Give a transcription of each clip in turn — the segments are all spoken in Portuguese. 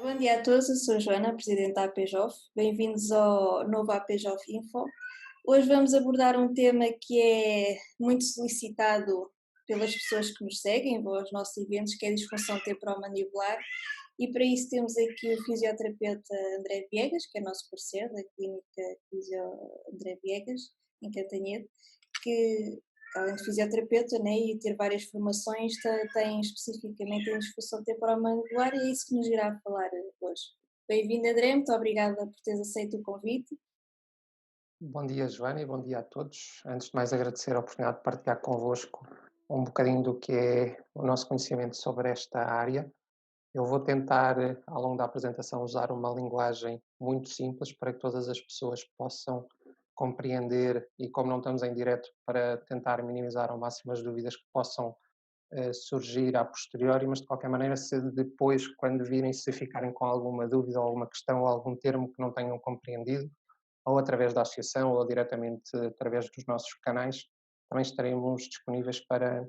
Bom dia a todos, eu sou a Joana, Presidente da APJOF. Bem-vindos ao novo APJOF Info. Hoje vamos abordar um tema que é muito solicitado pelas pessoas que nos seguem aos nossos eventos, que é a disfunção temporomandibular. E para isso temos aqui o fisioterapeuta André Viegas, que é nosso parceiro da Clínica Fisio André Viegas, em Cantanhede, que além de fisioterapeuta, né, e ter várias formações, tem especificamente em disfunção temporomandibular e é isso que nos irá falar hoje. Bem-vindo, André, muito obrigada por teres aceito o convite. Bom dia, Joana, e bom dia a todos. Antes de mais, agradecer a oportunidade de partilhar convosco um bocadinho do que é o nosso conhecimento sobre esta área. Eu vou tentar, ao longo da apresentação, usar uma linguagem muito simples para que todas as pessoas possam compreender e, como não estamos em direto, para tentar minimizar ao máximo as dúvidas que possam surgir a posteriori, mas de qualquer maneira, se depois, quando virem, se ficarem com alguma dúvida ou alguma questão ou algum termo que não tenham compreendido, ou através da associação ou diretamente através dos nossos canais, também estaremos disponíveis para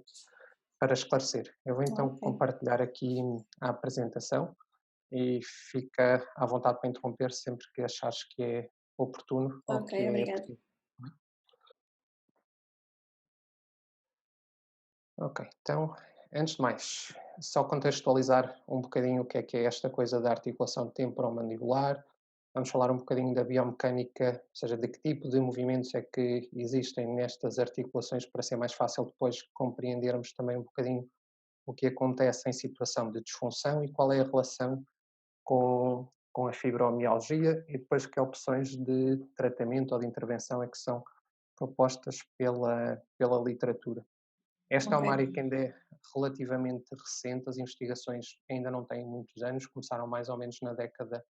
esclarecer. Eu vou então Ok, compartilhar aqui a apresentação e fica à vontade para interromper sempre que achares que é oportuno ou ok, que é obrigada. possível. Ok, então, antes de mais, só contextualizar um bocadinho o que é esta coisa da articulação temporomandibular. Vamos falar um bocadinho da biomecânica, ou seja, de que tipo de movimentos é que existem nestas articulações para ser mais fácil depois compreendermos também um bocadinho o que acontece em situação de disfunção e qual é a relação com a fibromialgia e depois que opções de tratamento ou de intervenção é que são propostas pela literatura. Esta é Ok, uma área que ainda é relativamente recente, as investigações ainda não têm muitos anos, começaram mais ou menos na década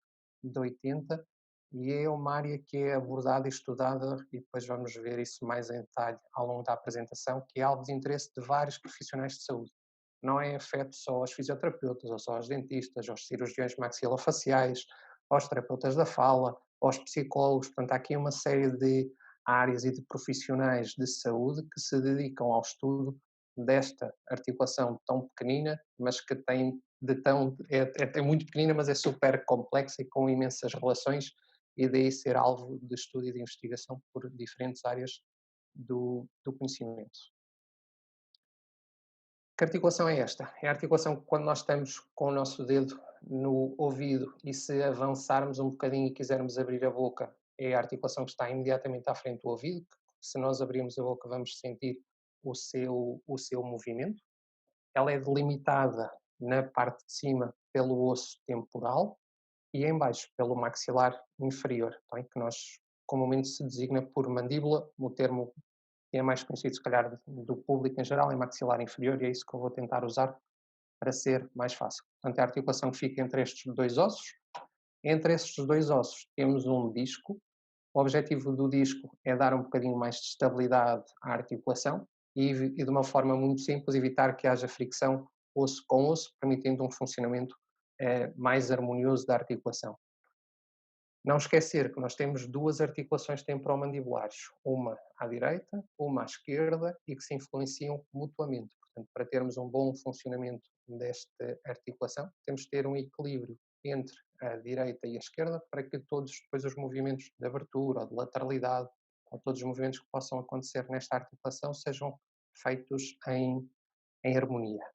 de 80, e é uma área que é abordada e estudada, e depois vamos ver isso mais em detalhe ao longo da apresentação, que é alvo de interesse de vários profissionais de saúde. Não é afeto só aos fisioterapeutas, ou só aos dentistas, aos cirurgiões maxilofaciais, aos terapeutas da fala, aos psicólogos. Portanto, há aqui uma série de áreas e de profissionais de saúde que se dedicam ao estudo desta articulação tão pequenina, mas que tem é muito pequenina, mas é super complexa e com imensas relações, e daí ser alvo de estudo e de investigação por diferentes áreas do conhecimento. Que articulação é esta? É a articulação que quando nós estamos com o nosso dedo no ouvido e se avançarmos um bocadinho e quisermos abrir a boca, é a articulação que está imediatamente à frente do ouvido, que se nós abrirmos a boca vamos sentir o seu movimento. Ela é delimitada na parte de cima pelo osso temporal e em baixo pelo maxilar inferior, tá bem? Que nós comumente se designa por mandíbula, o termo que é mais conhecido se calhar do público em geral é maxilar inferior e é isso que eu vou tentar usar para ser mais fácil. Portanto, é a articulação que fica entre estes dois ossos. Entre estes dois ossos temos um disco. O objetivo do disco é dar um bocadinho mais de estabilidade à articulação e de uma forma muito simples evitar que haja fricção osso com osso, permitindo um funcionamento mais harmonioso da articulação. Não esquecer que nós temos duas articulações temporomandibulares, uma à direita, uma à esquerda, e que se influenciam mutuamente. Portanto, para termos um bom funcionamento desta articulação, temos de ter um equilíbrio entre a direita e a esquerda para que todos depois os movimentos de abertura ou de lateralidade, ou todos os movimentos que possam acontecer nesta articulação sejam feitos em harmonia.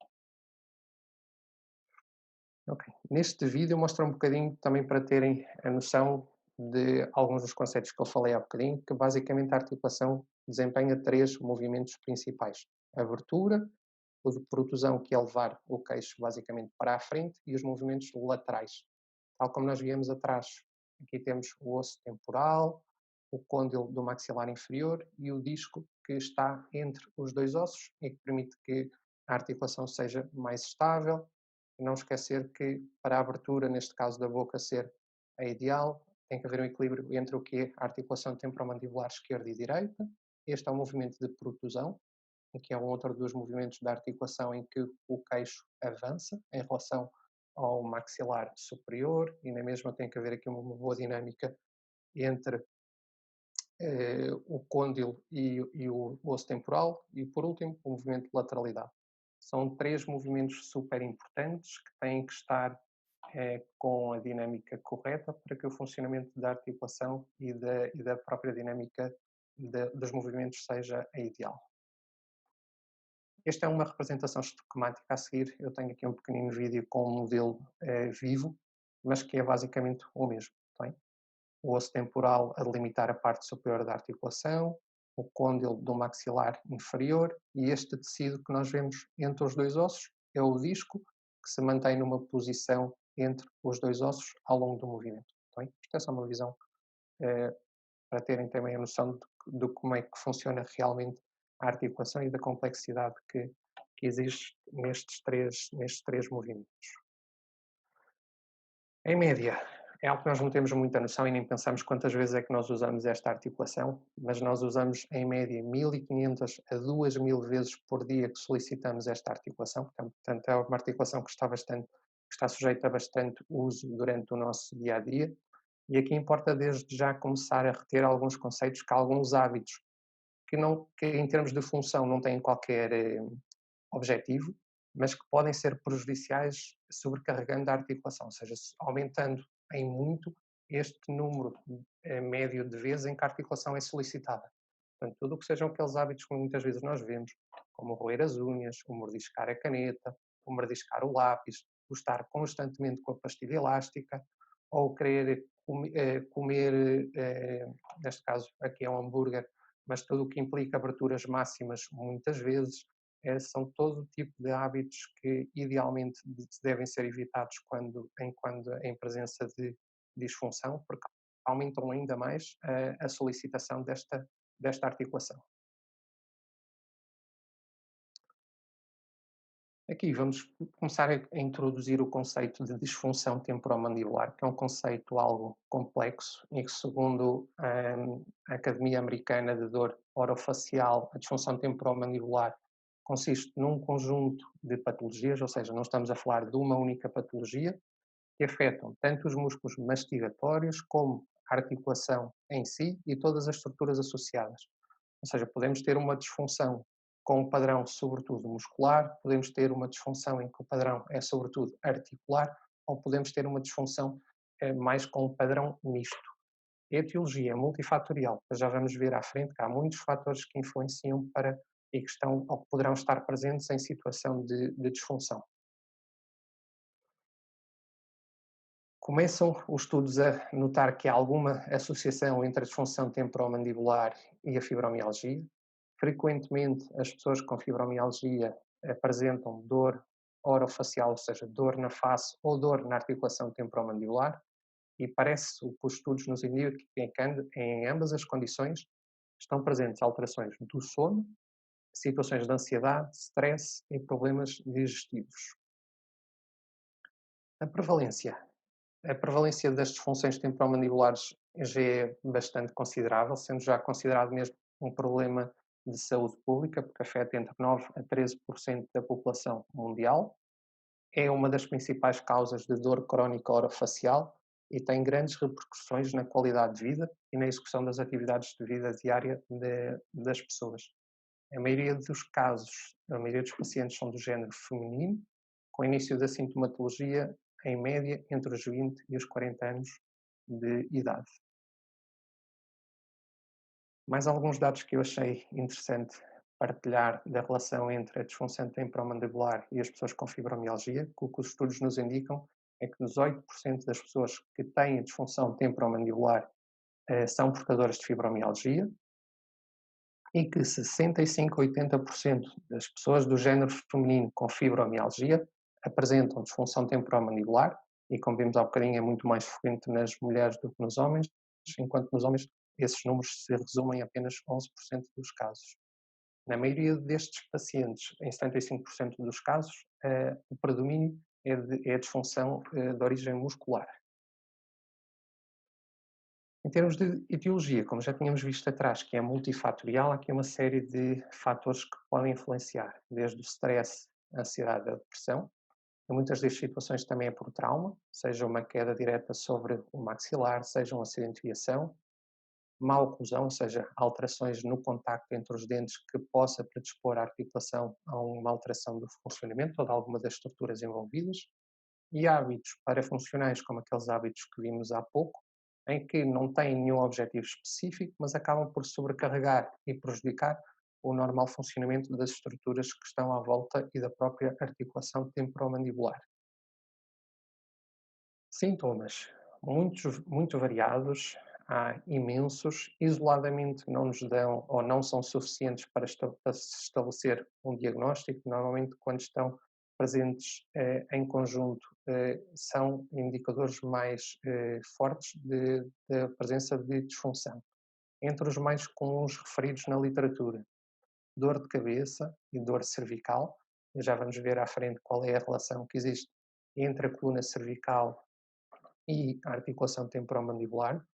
Ok. Neste vídeo mostra um bocadinho também para terem a noção de alguns dos conceitos que eu falei há bocadinho, que basicamente a articulação desempenha três movimentos principais. A abertura, o de protusão, que é levar o queixo basicamente para a frente, e os movimentos laterais. Tal como nós viemos atrás, aqui temos o osso temporal, o côndilo do maxilar inferior e o disco que está entre os dois ossos e que permite que a articulação seja mais estável. E não esquecer que para a abertura, neste caso da boca ser a ideal, tem que haver um equilíbrio entre o que é a articulação temporomandibular esquerda e direita. Este é o movimento de protusão, que é um outro dos movimentos da articulação em que o queixo avança em relação ao maxilar superior, e na mesma tem que haver aqui uma boa dinâmica entre o côndilo e o osso temporal, e por último o movimento de lateralidade. São três movimentos super importantes que têm que estar com a dinâmica correta para que o funcionamento da articulação e da própria dinâmica dos movimentos seja a ideal. Esta é uma representação esquemática. A seguir eu tenho aqui um pequenino vídeo com um modelo vivo, mas que é basicamente o mesmo. Tem? O osso temporal a delimitar a parte superior da articulação, o côndilo do maxilar inferior e este tecido que nós vemos entre os dois ossos é o disco que se mantém numa posição entre os dois ossos ao longo do movimento. Tem? Isto é só uma visão para terem também a noção de como é que funciona realmente a articulação e da complexidade que existe nestes três movimentos. Em média, é algo que nós não temos muita noção e nem pensamos quantas vezes é que nós usamos esta articulação, mas nós usamos em média 1500 a 2000 vezes por dia que solicitamos esta articulação, portanto é uma articulação que está sujeita a bastante uso durante o nosso dia-a-dia. E aqui importa desde já começar a reter alguns conceitos, que alguns hábitos que em termos de função não têm qualquer objetivo, mas que podem ser prejudiciais sobrecarregando a articulação, ou seja, aumentando em muito este número médio de vezes em que a articulação é solicitada. Portanto, tudo o que sejam aqueles hábitos que muitas vezes nós vemos, como roer as unhas, o mordiscar a caneta, o mordiscar o lápis, o estar constantemente com a pastilha elástica, ou querer comer, neste caso aqui é um hambúrguer, mas tudo o que implica aberturas máximas muitas vezes, são todo o tipo de hábitos que idealmente devem ser evitados quando em presença de disfunção, porque aumentam ainda mais a solicitação desta articulação. Aqui vamos começar a introduzir o conceito de disfunção temporomandibular, que é um conceito algo complexo e que, segundo a Academia Americana de Dor Orofacial, a disfunção temporomandibular consiste num conjunto de patologias, ou seja, não estamos a falar de uma única patologia, que afetam tanto os músculos mastigatórios como a articulação em si e todas as estruturas associadas. Ou seja, podemos ter uma disfunção com um padrão sobretudo muscular, podemos ter uma disfunção em que o padrão é sobretudo articular, ou podemos ter uma disfunção mais com um padrão misto. A etiologia é multifatorial, já vamos ver à frente que há muitos fatores que influenciam para e que estão ou que poderão estar presentes em situação de disfunção. Começam os estudos a notar que há alguma associação entre a disfunção temporomandibular e a fibromialgia. Frequentemente, as pessoas com fibromialgia apresentam dor orofacial, ou seja, dor na face ou dor na articulação temporomandibular, e parece que os estudos nos indicam que em ambas as condições estão presentes alterações do sono, situações de ansiedade, stress e problemas digestivos. A prevalência das disfunções temporomandibulares já é bastante considerável, sendo já considerado mesmo um problema de saúde pública, porque afeta entre 9 a 13% da população mundial. É uma das principais causas de dor crónica orofacial e tem grandes repercussões na qualidade de vida e na execução das atividades de vida diária das pessoas. A maioria dos casos, a maioria dos pacientes são do género feminino, com início da sintomatologia em média entre os 20 e os 40 anos de idade. Mais alguns dados que eu achei interessante partilhar da relação entre a disfunção temporomandibular e as pessoas com fibromialgia, que o que os estudos nos indicam é que 18% das pessoas que têm a disfunção temporomandibular são portadoras de fibromialgia e que 65 a 80% das pessoas do género feminino com fibromialgia apresentam disfunção temporomandibular e, como vimos há bocadinho, é muito mais frequente nas mulheres do que nos homens, enquanto nos homens esses números se resumem a apenas 11% dos casos. Na maioria destes pacientes, em 75% dos casos, o predomínio é a disfunção de origem muscular. Em termos de etiologia, como já tínhamos visto atrás, que é multifatorial, há aqui uma série de fatores que podem influenciar, desde o stress, a ansiedade, a depressão. Em muitas das situações também é por trauma, seja uma queda direta sobre o maxilar, seja um acidente de viação, má oclusão, ou seja, alterações no contacto entre os dentes que possa predispor a articulação a uma alteração do funcionamento ou de alguma das estruturas envolvidas, e hábitos parafuncionais, como aqueles hábitos que vimos há pouco, em que não têm nenhum objetivo específico, mas acabam por sobrecarregar e prejudicar o normal funcionamento das estruturas que estão à volta e da própria articulação temporomandibular. Sintomas muito variados, há imensos, isoladamente não nos dão ou não são suficientes para se estabelecer um diagnóstico. Normalmente, quando estão presentes em conjunto, são indicadores mais fortes de presença de disfunção. Entre os mais comuns referidos na literatura, dor de cabeça e dor cervical. E já vamos ver à frente qual é a relação que existe entre a coluna cervical e a articulação temporomandibular.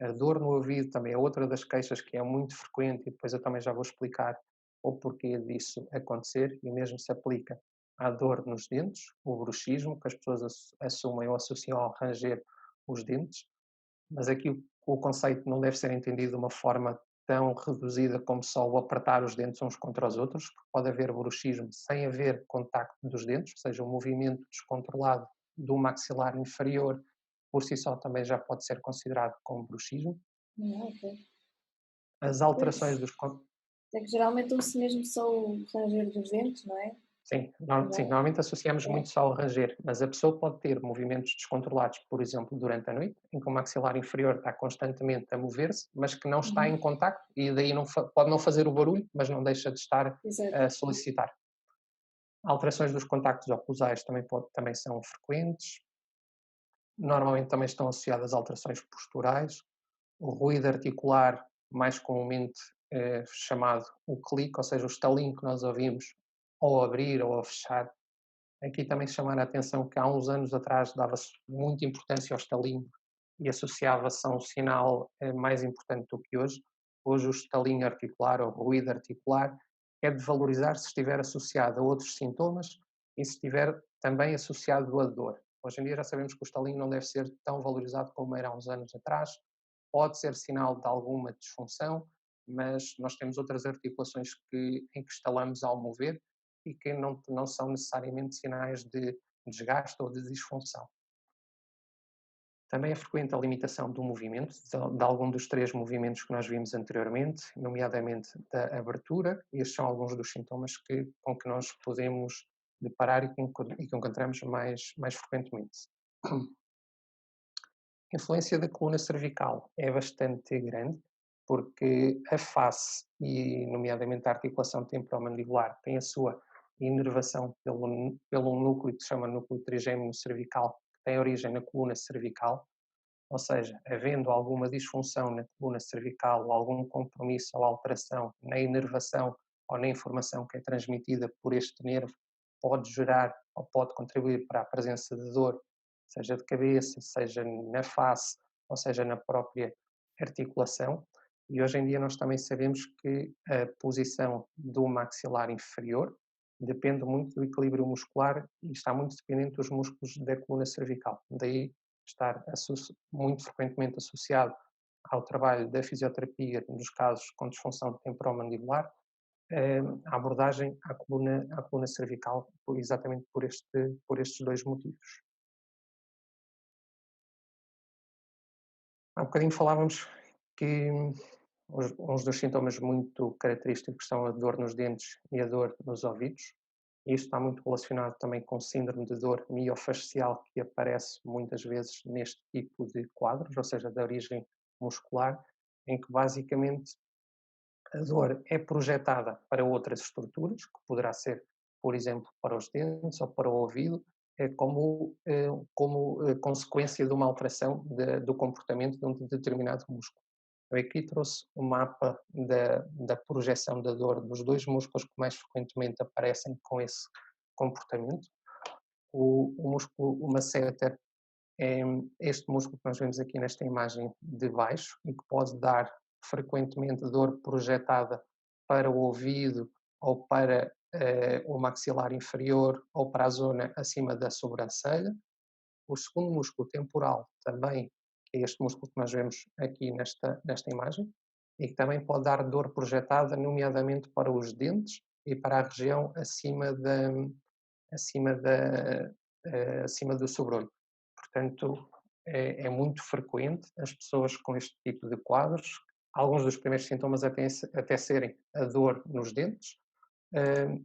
A dor no ouvido também é outra das queixas que é muito frequente e depois eu também já vou explicar o porquê disso acontecer e mesmo se aplica à dor nos dentes, o bruxismo, que as pessoas assumem ou associam ao ranger os dentes, mas aqui o conceito não deve ser entendido de uma forma tão reduzida como só o apertar os dentes uns contra os outros, porque pode haver bruxismo sem haver contacto dos dentes, ou seja, um movimento descontrolado do maxilar inferior por si só também já pode ser considerado como bruxismo. Ok. As alterações Pois, dos é que geralmente uso mesmo só o ranger dos dentes, não é? sim, Já, normalmente associamos é. muito só ao ranger, mas a pessoa pode ter movimentos descontrolados, por exemplo, durante a noite, em que o maxilar inferior está constantemente a mover-se, mas que não está em Uhum. contacto e daí pode não fazer o barulho, mas não deixa de estar Exato. a solicitar. Alterações dos contactos oclusais também são frequentes, normalmente também estão associadas a alterações posturais, o ruído articular, mais comumente chamado o clique, ou seja, o estalinho que nós ouvimos ao abrir ou ao fechar. Aqui também chamar a atenção que há uns anos atrás dava-se muita importância ao estalinho e associava-se a um sinal mais importante do que hoje. Hoje o estalinho articular ou ruído articular é de valorizar se estiver associado a outros sintomas e se estiver também associado à dor. Hoje em dia já sabemos que o estalinho não deve ser tão valorizado como era há uns anos atrás. Pode ser sinal de alguma disfunção, mas nós temos outras articulações em que estalamos ao mover e que não são necessariamente sinais de desgaste ou de disfunção. Também é frequente a limitação do movimento, de algum dos três movimentos que nós vimos anteriormente, nomeadamente da abertura. Estes são alguns dos sintomas com que nós podemos deparar e que encontramos mais frequentemente. A influência da coluna cervical é bastante grande, porque a face e, nomeadamente, a articulação temporomandibular tem a sua inervação pelo núcleo que se chama núcleo trigêmeo cervical, que tem origem na coluna cervical, ou seja, havendo alguma disfunção na coluna cervical ou algum compromisso ou alteração na inervação ou na informação que é transmitida por este nervo, pode gerar ou pode contribuir para a presença de dor, seja de cabeça, seja na face, ou seja na própria articulação. E hoje em dia nós também sabemos que a posição do maxilar inferior depende muito do equilíbrio muscular e está muito dependente dos músculos da coluna cervical. Daí estar muito frequentemente associado ao trabalho da fisioterapia nos casos com disfunção temporomandibular, a abordagem à coluna cervical, exatamente por estes dois motivos. Há bocadinho falávamos que uns dos sintomas muito característicos são a dor nos dentes e a dor nos ouvidos. Isso está muito relacionado também com síndrome de dor miofascial, que aparece muitas vezes neste tipo de quadros, ou seja, de origem muscular, em que basicamente a dor é projetada para outras estruturas, que poderá ser, por exemplo, para os dentes ou para o ouvido, como consequência de uma alteração do comportamento de um determinado músculo. Eu aqui trouxe um mapa da projeção da dor dos dois músculos que mais frequentemente aparecem com esse comportamento. O músculo, o masseter, é este músculo que nós vemos aqui nesta imagem de baixo e que pode dar frequentemente dor projetada para o ouvido ou para o maxilar inferior ou para a zona acima da sobrancelha. O segundo músculo temporal também, que é este músculo que nós vemos aqui nesta imagem, e que também pode dar dor projetada, nomeadamente para os dentes e para a região acima da acima do sobrolho. Portanto, é muito frequente as pessoas com este tipo de quadros, alguns dos primeiros sintomas até serem a dor nos dentes,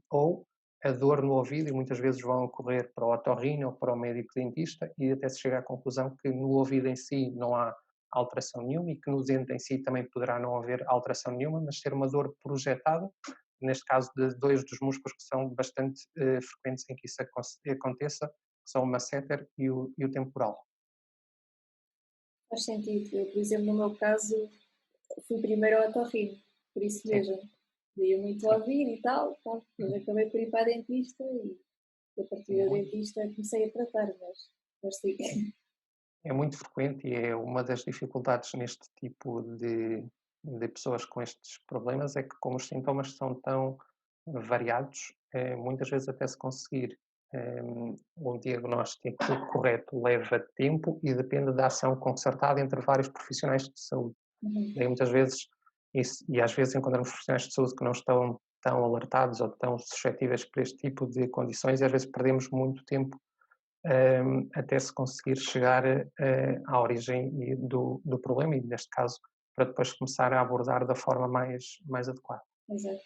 ou a dor no ouvido, e muitas vezes vão correr para o otorrino ou para o médico dentista e até se chega à conclusão que no ouvido em si não há alteração nenhuma e que no dente em si também poderá não haver alteração nenhuma, mas ser uma dor projetada, neste caso de dois dos músculos que são bastante frequentes em que isso aconteça, que são o masseter e o temporal. Faz sentido. Eu, por exemplo, no meu caso, fui primeiro ao otorrino, por isso Sim, mesmo. Doía muito sim. ouvir e tal, pronto, depois acabei por ir para a dentista e a partir da Muito, dentista comecei a tratar, mas sim. é muito frequente e é uma das dificuldades neste tipo de pessoas com estes problemas, é que como os sintomas são tão variados, muitas vezes até se conseguir um diagnóstico correto leva tempo e depende da ação concertada entre vários profissionais de saúde. Uhum. Daí muitas vezes, e às vezes encontramos profissionais de saúde que não estão tão alertados ou tão suscetíveis para este tipo de condições e às vezes perdemos muito tempo até se conseguir chegar à origem do problema e, neste caso, para depois começar a abordar da forma mais adequada. Exato.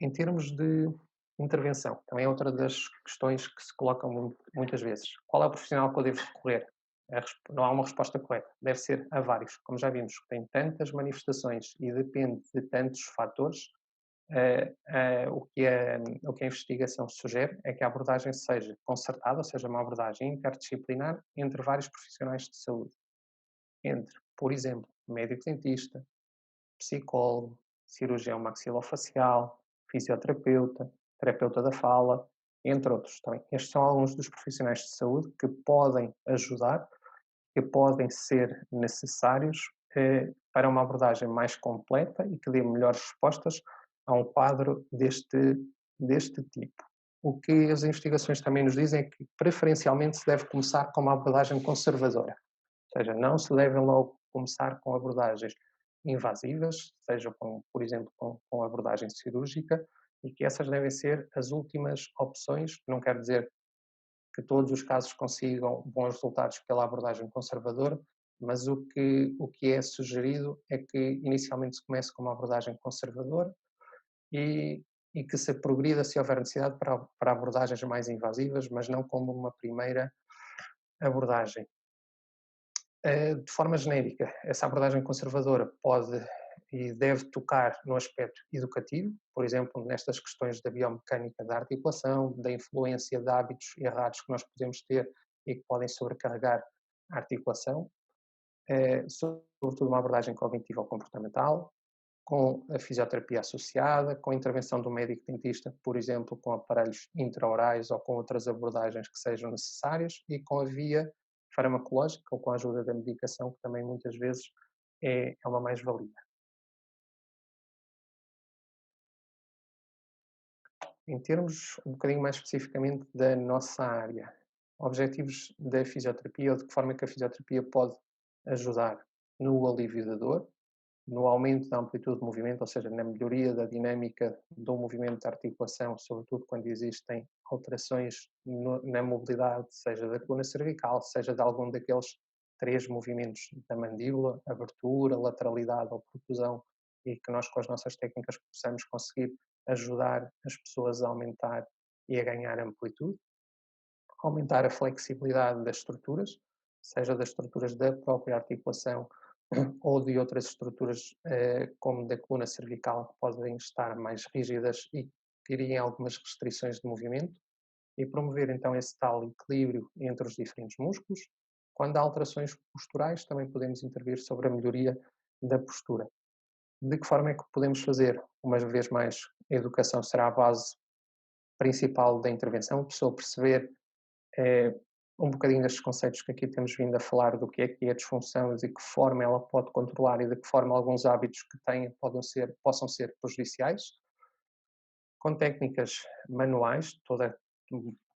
Em termos de intervenção, também é outra das questões que se colocam muitas vezes. Qual é o profissional que eu devo recorrer? Não há uma resposta correta. Deve ser a vários. Como já vimos, tem tantas manifestações e depende de tantos fatores. O que a investigação sugere é que a abordagem seja concertada, ou seja, uma abordagem interdisciplinar entre vários profissionais de saúde. Entre, por exemplo, médico-dentista, psicólogo, cirurgião maxilofacial, fisioterapeuta, terapeuta da fala, entre outros também. Estes são alguns dos profissionais de saúde que podem ajudar, que podem ser necessários para uma abordagem mais completa e que dê melhores respostas a um quadro deste tipo. O que as investigações também nos dizem é que preferencialmente se deve começar com uma abordagem conservadora, ou seja, não se devem logo começar com abordagens invasivas, seja com, por exemplo, com abordagem cirúrgica, e que essas devem ser as últimas opções. Não quer dizer que todos os casos consigam bons resultados pela abordagem conservadora, mas o que é sugerido é que inicialmente se comece com uma abordagem conservadora e que se progrida se houver necessidade para abordagens mais invasivas, mas não como uma primeira abordagem. De forma genérica, essa abordagem conservadora pode e deve tocar no aspecto educativo, por exemplo, nestas questões da biomecânica da articulação, da influência de hábitos errados que nós podemos ter e que podem sobrecarregar a articulação, sobretudo uma abordagem cognitivo comportamental, com a fisioterapia associada, com a intervenção do médico dentista, por exemplo, com aparelhos intraorais ou com outras abordagens que sejam necessárias e com a via farmacológica ou com a ajuda da medicação, que também muitas vezes é uma mais-valia. Em termos um bocadinho mais especificamente da nossa área, objetivos da fisioterapia ou de que forma é que a fisioterapia pode ajudar no alívio da dor, no aumento da amplitude de movimento, ou seja, na melhoria da dinâmica do movimento da articulação, sobretudo quando existem alterações na mobilidade, seja da coluna cervical, seja de algum daqueles três movimentos da mandíbula, abertura, lateralidade ou protusão, e que nós com as nossas técnicas possamos conseguir ajudar as pessoas a aumentar e a ganhar amplitude, aumentar a flexibilidade das estruturas, seja das estruturas da própria articulação ou de outras estruturas, como da coluna cervical, que podem estar mais rígidas e terem algumas restrições de movimento, e promover então esse tal equilíbrio entre os diferentes músculos. Quando há alterações posturais, também podemos intervir sobre a melhoria da postura. De que forma é que podemos fazer? Uma vez mais, a educação será a base principal da intervenção, a pessoa perceber um bocadinho destes conceitos que aqui temos vindo a falar do que é a disfunção e de que forma ela pode controlar e de que forma alguns hábitos que tem possam ser prejudiciais, com técnicas manuais,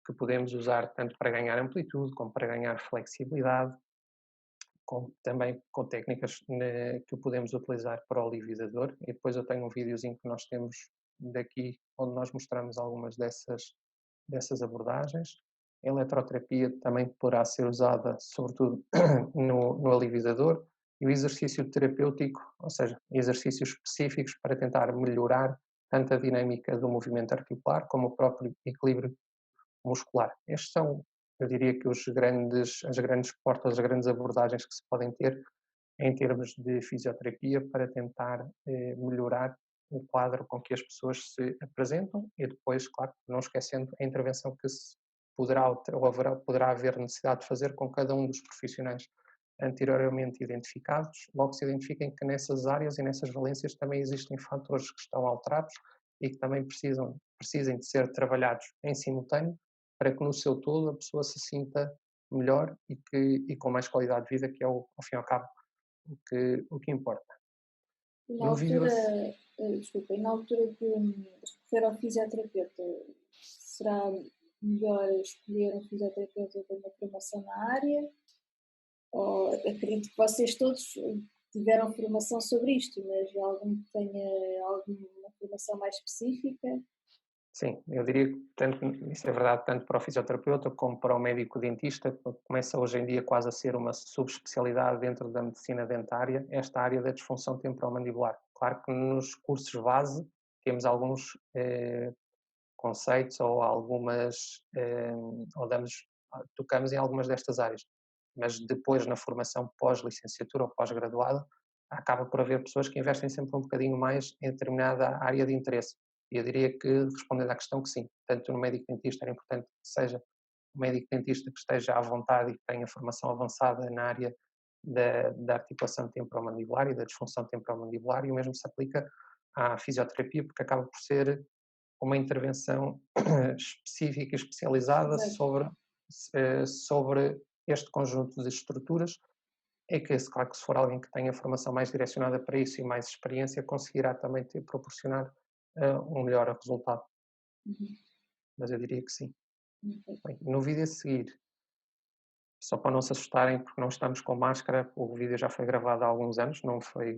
que podemos usar tanto para ganhar amplitude como para ganhar flexibilidade, também com técnicas que podemos utilizar para o alívio da dor. E depois eu tenho um videozinho que nós temos daqui, onde nós mostramos algumas dessas abordagens. A eletroterapia também poderá ser usada, sobretudo, no alívio da dor, e o exercício terapêutico, ou seja, exercícios específicos para tentar melhorar tanto a dinâmica do movimento articular como o próprio equilíbrio muscular. Estes são, eu diria que as grandes portas, as grandes abordagens que se podem ter em termos de fisioterapia para tentar melhorar o quadro com que as pessoas se apresentam e depois, claro, não esquecendo a intervenção que se poderá haver necessidade de fazer com cada um dos profissionais anteriormente identificados, logo se identifiquem que nessas áreas e nessas valências também existem fatores que estão alterados e que também precisem de ser trabalhados em simultâneo para que no seu todo a pessoa se sinta melhor e com mais qualidade de vida, que é, ao fim e ao cabo, o que importa. Na altura, desculpa, e na altura de recorrer ao fisioterapeuta, será melhor escolher um fisioterapeuta com uma formação na área? Ou acredito que vocês todos tiveram formação sobre isto, mas algum que tenha alguma formação mais específica? Sim, eu diria que isso é verdade tanto para o fisioterapeuta como para o médico dentista, que começa hoje em dia quase a ser uma subespecialidade dentro da medicina dentária, esta área da disfunção temporomandibular. Claro que nos cursos base temos alguns conceitos ou tocamos em algumas destas áreas, mas depois na formação pós-licenciatura ou pós-graduada acaba por haver pessoas que investem sempre um bocadinho mais em determinada área de interesse. E eu diria que, respondendo à questão, que sim, tanto no médico dentista era importante que seja um médico dentista que esteja à vontade e que tenha formação avançada na área da articulação temporomandibular e da disfunção temporomandibular, e o mesmo se aplica à fisioterapia, porque acaba por ser uma intervenção específica e especializada sobre este conjunto de estruturas, é que, claro que se for alguém que tenha formação mais direcionada para isso e mais experiência, conseguirá também proporcionar um melhor resultado. Uhum. Mas eu diria que sim. Okay. Bem, no vídeo a seguir, só para não se assustarem, porque não estamos com máscara, o vídeo já foi gravado há alguns anos, não foi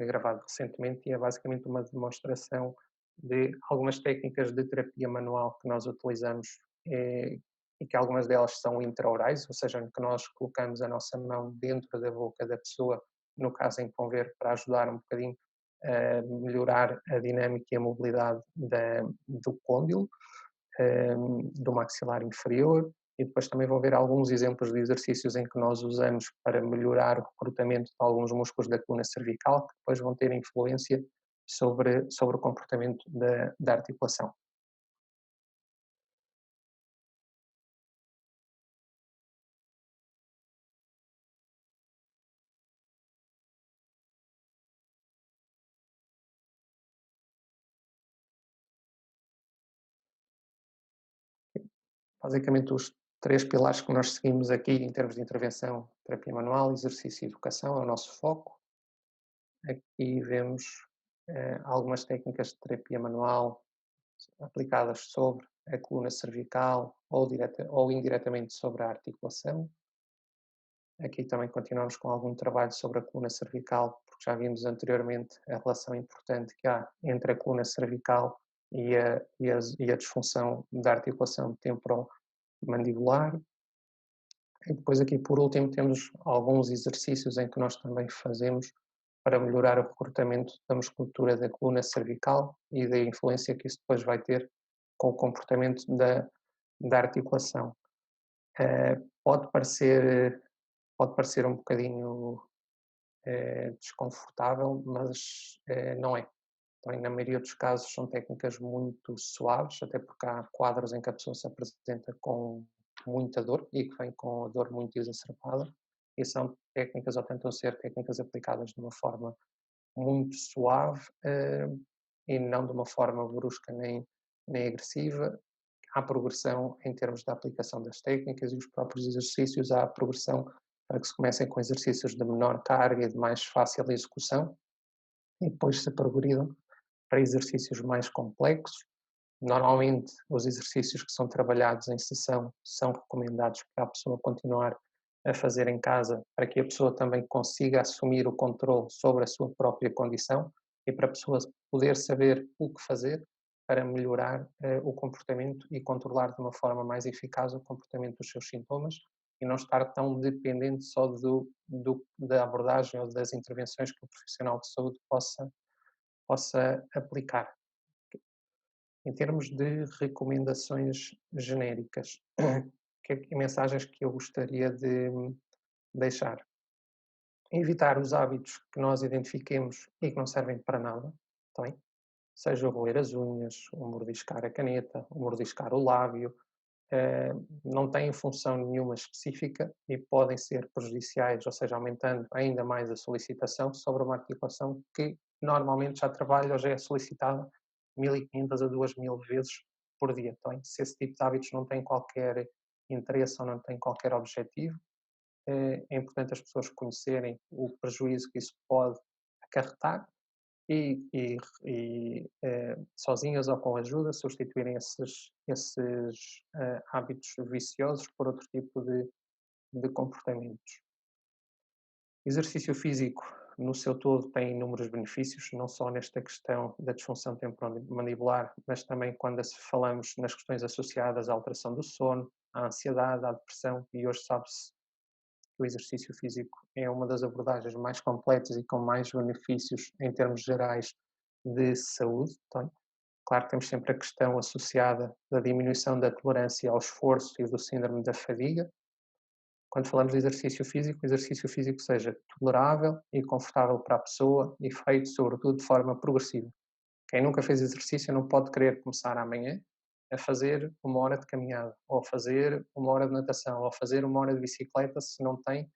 gravado recentemente, e é basicamente uma demonstração de algumas técnicas de terapia manual que nós utilizamos e que algumas delas são intraorais, ou seja, em que nós colocamos a nossa mão dentro da boca da pessoa, no caso em conver, para ajudar um bocadinho a melhorar a dinâmica e a mobilidade do côndilo, do maxilar inferior, e depois também vão ver alguns exemplos de exercícios em que nós usamos para melhorar o recrutamento de alguns músculos da coluna cervical, que depois vão ter influência sobre o comportamento da articulação. Basicamente, os três pilares que nós seguimos aqui em termos de intervenção, terapia manual, exercício e educação, é o nosso foco. Aqui vemos algumas técnicas de terapia manual aplicadas sobre a coluna cervical ou indiretamente sobre a articulação. Aqui também continuamos com algum trabalho sobre a coluna cervical, porque já vimos anteriormente a relação importante que há entre a coluna cervical e a disfunção da articulação temporomandibular. E depois aqui por último temos alguns exercícios em que nós também fazemos para melhorar o recrutamento da musculatura da coluna cervical e da influência que isso depois vai ter com o comportamento da articulação. Pode parecer um bocadinho desconfortável, mas não é. Também, na maioria dos casos, são técnicas muito suaves, até porque há quadros em que a pessoa se apresenta com muita dor e que vem com a dor muito exacerbada, e são técnicas, ou tentam ser técnicas aplicadas de uma forma muito suave e não de uma forma brusca nem agressiva. Há progressão em termos da aplicação das técnicas e os próprios exercícios, há progressão para que se comecem com exercícios de menor carga e de mais fácil execução, e depois se progridam para exercícios mais complexos. Normalmente, os exercícios que são trabalhados em sessão são recomendados para a pessoa continuar a fazer em casa, para que a pessoa também consiga assumir o controle sobre a sua própria condição e para a pessoa poder saber o que fazer para melhorar o comportamento e controlar de uma forma mais eficaz o comportamento dos seus sintomas e não estar tão dependente só da abordagem ou das intervenções que o profissional de saúde possa aplicar. Em termos de recomendações genéricas, que mensagens que eu gostaria de deixar? Evitar os hábitos que nós identifiquemos e que não servem para nada, tá bem? Seja roer as unhas, ou mordiscar a caneta, ou mordiscar o lábio, não têm função nenhuma específica e podem ser prejudiciais, ou seja, aumentando ainda mais a solicitação sobre uma articulação que normalmente já trabalha ou já é solicitada 1500 a 2000 vezes por dia. Então, se esse tipo de hábitos não tem qualquer interesse ou não tem qualquer objetivo, é importante as pessoas conhecerem o prejuízo que isso pode acarretar e sozinhas ou com ajuda, substituírem esses hábitos viciosos por outro tipo de comportamentos. Exercício físico, no seu todo, tem inúmeros benefícios, não só nesta questão da disfunção temporomandibular, mas também quando falamos nas questões associadas à alteração do sono, à ansiedade, à depressão, e hoje sabe-se que o exercício físico é uma das abordagens mais completas e com mais benefícios em termos gerais de saúde. Então, claro que temos sempre a questão associada da diminuição da tolerância ao esforço e do síndrome da fadiga. Quando falamos de exercício físico, o exercício físico seja tolerável e confortável para a pessoa e feito, sobretudo, de forma progressiva. Quem nunca fez exercício não pode querer começar amanhã a fazer 1 hora de caminhada, ou a fazer 1 hora de natação, ou a fazer 1 hora de bicicleta se não tem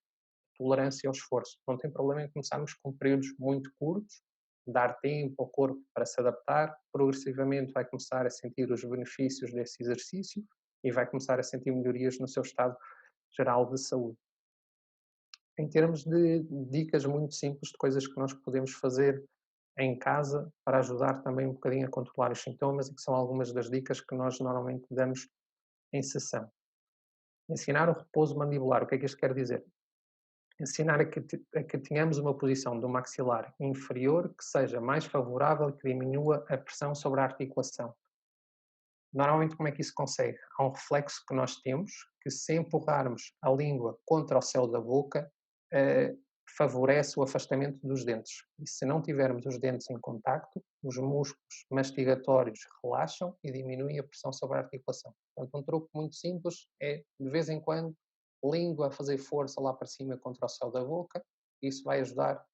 tolerância ao esforço. Não tem problema em começarmos com períodos muito curtos, dar tempo ao corpo para se adaptar, progressivamente vai começar a sentir os benefícios desse exercício e vai começar a sentir melhorias no seu estado geral de saúde. Em termos de dicas muito simples de coisas que nós podemos fazer em casa para ajudar também um bocadinho a controlar os sintomas e que são algumas das dicas que nós normalmente damos em sessão. Ensinar o repouso mandibular, o que é que isto quer dizer? Ensinar a que tenhamos uma posição do maxilar inferior que seja mais favorável e que diminua a pressão sobre a articulação. Normalmente, como é que isso consegue? Há um reflexo que nós temos, que se empurrarmos a língua contra o céu da boca, favorece o afastamento dos dentes. E se não tivermos os dentes em contacto, os músculos mastigatórios relaxam e diminuem a pressão sobre a articulação. Portanto, um truque muito simples é, de vez em quando, língua a fazer força lá para cima contra o céu da boca. Isso vai ajudar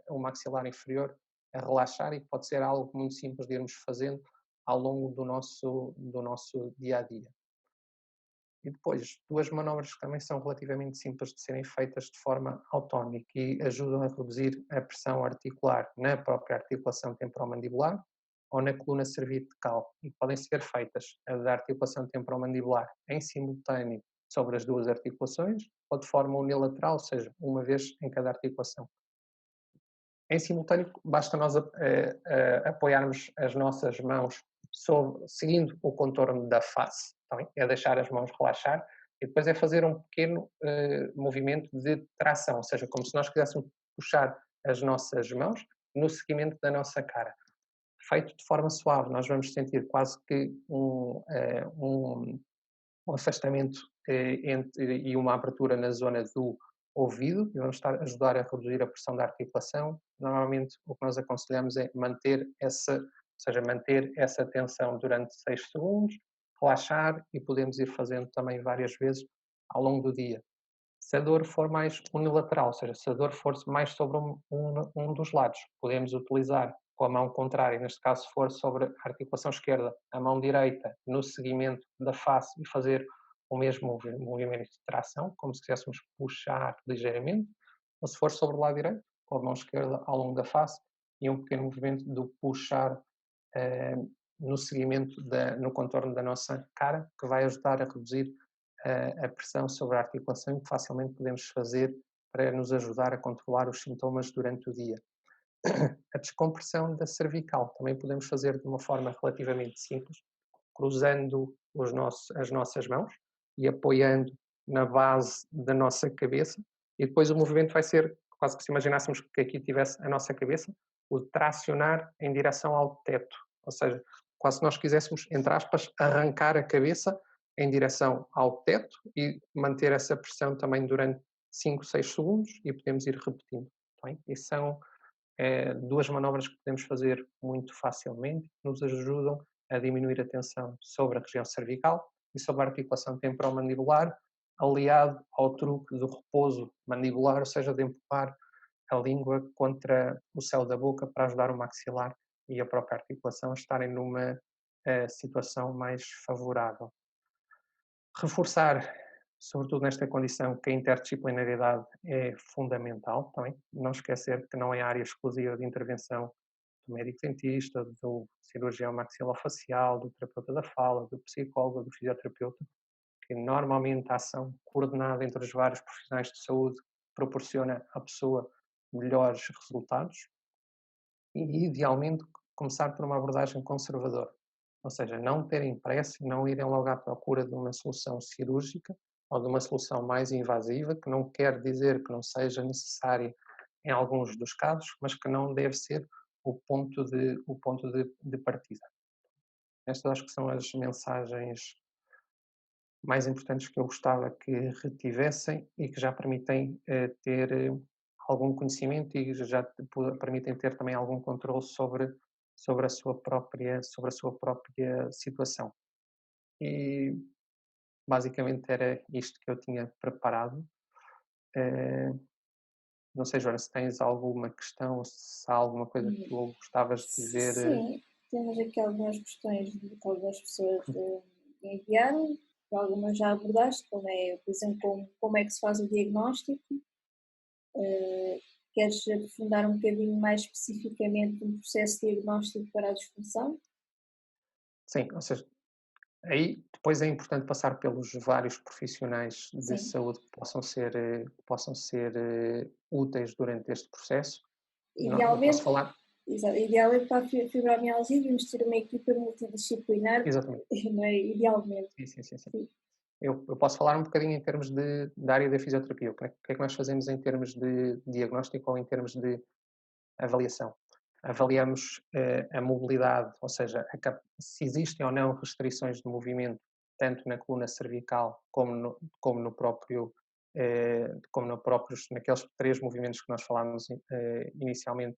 o maxilar inferior a relaxar e pode ser algo muito simples de irmos fazendo ao longo do nosso dia a dia. E depois, 2 manobras que também são relativamente simples de serem feitas de forma autónica e ajudam a reduzir a pressão articular na própria articulação temporomandibular ou na coluna cervical e podem ser feitas a da articulação temporomandibular em simultâneo sobre as 2 articulações ou de forma unilateral, ou seja, uma vez em cada articulação. Em simultâneo, basta nós apoiarmos as nossas mãos seguindo o contorno da face, tá bem? É deixar as mãos relaxar e depois é fazer um pequeno movimento de tração, ou seja, como se nós quiséssemos puxar as nossas mãos no seguimento da nossa cara. Feito de forma suave, nós vamos sentir quase que um afastamento e uma abertura na zona do ouvido e vamos ajudar a reduzir a pressão da articulação. Normalmente o que nós aconselhamos é manter essa tensão durante 6 segundos, relaxar e podemos ir fazendo também várias vezes ao longo do dia. Se a dor for mais unilateral, ou seja, se a dor for mais sobre um dos lados, podemos utilizar com a mão contrária, neste caso se for sobre a articulação esquerda, a mão direita no seguimento da face e fazer o mesmo movimento de tração, como se quiséssemos puxar ligeiramente, ou se for sobre o lado direito, com a mão esquerda ao longo da face e um pequeno movimento do puxar no seguimento, no contorno da nossa cara, que vai ajudar a reduzir a pressão sobre a articulação e que facilmente podemos fazer para nos ajudar a controlar os sintomas durante o dia. A descompressão da cervical também podemos fazer de uma forma relativamente simples, cruzando as nossas mãos e apoiando na base da nossa cabeça e depois o movimento vai ser quase que se imaginássemos que aqui tivesse a nossa cabeça, o tracionar em direção ao teto, ou seja, quase nós quiséssemos, entre aspas, arrancar a cabeça em direção ao teto e manter essa pressão também durante 5, 6 segundos e podemos ir repetindo. Tá bem? E são 2 manobras que podemos fazer muito facilmente, que nos ajudam a diminuir a tensão sobre a região cervical e sobre a articulação temporomandibular, aliado ao truque do repouso mandibular, ou seja, de empurrar a língua contra o céu da boca para ajudar o maxilar e a própria articulação a estarem numa situação mais favorável. Reforçar, sobretudo nesta condição, que a interdisciplinaridade é fundamental também. Não esquecer que não é área exclusiva de intervenção do médico dentista, do cirurgião maxilofacial, do terapeuta da fala, do psicólogo, do fisioterapeuta, que normalmente a ação coordenada entre os vários profissionais de saúde proporciona à pessoa melhores resultados e, idealmente, começar por uma abordagem conservadora, ou seja, não terem pressa e não irem logo à procura de uma solução cirúrgica ou de uma solução mais invasiva, que não quer dizer que não seja necessária em alguns dos casos, mas que não deve ser o ponto de partida. Estas acho que são as mensagens mais importantes que eu gostava que retivessem e que já permitem ter algum conhecimento e já permitem ter também algum controle sobre a sua própria situação. E basicamente era isto que eu tinha preparado. Não sei, Joana, se tens alguma questão, se há alguma coisa que tu gostavas de ver. Sim, temos aqui algumas questões que algumas pessoas enviaram, que algumas já abordaste, como é, por exemplo, como é que se faz o diagnóstico. Queres aprofundar um bocadinho mais especificamente no processo diagnóstico para a disfunção? Sim, ou seja, aí depois é importante passar pelos vários profissionais de Sim. saúde que possam ser úteis durante este processo. Não posso Idealmente, falar. idealmente para a fibromialgia devíamos ter uma equipa multidisciplinar, Exatamente. não é? Idealmente. Sim, sim, sim, sim. Sim. Eu posso falar um bocadinho em termos da área da fisioterapia. O que é que nós fazemos em termos de diagnóstico ou em termos de avaliação? Avaliamos a mobilidade, ou seja, se existem ou não restrições de movimento, tanto na coluna cervical como no próprio, naqueles 3 movimentos que nós falámos inicialmente,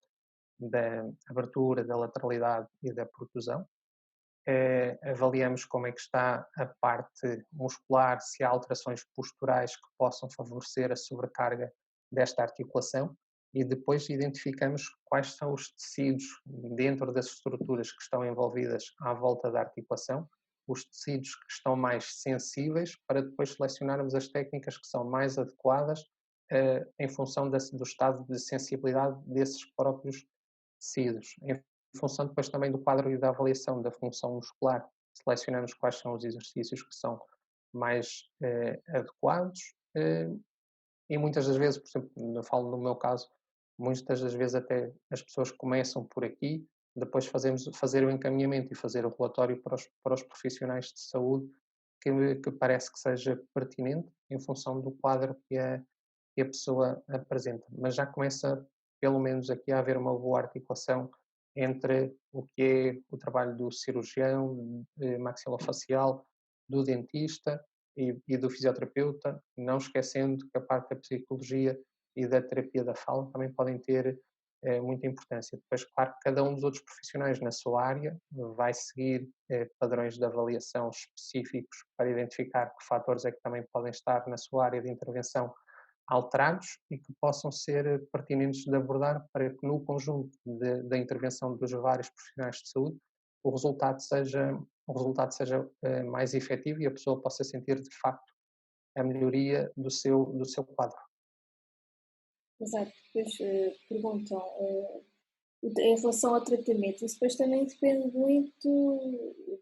da abertura, da lateralidade e da protusão. Avaliamos como é que está a parte muscular, se há alterações posturais que possam favorecer a sobrecarga desta articulação e depois identificamos quais são os tecidos dentro das estruturas que estão envolvidas à volta da articulação, os tecidos que estão mais sensíveis, para depois selecionarmos as técnicas que são mais adequadas em função do estado de sensibilidade desses próprios tecidos. Em função depois também do quadro e da avaliação da função muscular, selecionamos quais são os exercícios que são mais adequados e muitas das vezes, por exemplo, eu falo no meu caso, muitas das vezes até as pessoas começam por aqui, depois fazer o encaminhamento e fazer o relatório para os profissionais de saúde que parece que seja pertinente em função do quadro que a pessoa apresenta. Mas já começa, pelo menos aqui, a haver uma boa articulação entre o que é o trabalho do cirurgião maxilofacial, do dentista e do fisioterapeuta, não esquecendo que a parte da psicologia e da terapia da fala também podem ter muita importância. Depois, claro, cada um dos outros profissionais na sua área vai seguir padrões de avaliação específicos para identificar que fatores é que também podem estar na sua área de intervenção alterados e que possam ser pertinentes de abordar para que no conjunto da intervenção dos vários profissionais de saúde o resultado seja mais efetivo e a pessoa possa sentir de facto a melhoria do seu quadro. Exato. Depois perguntam em relação ao tratamento, isso depois também depende muito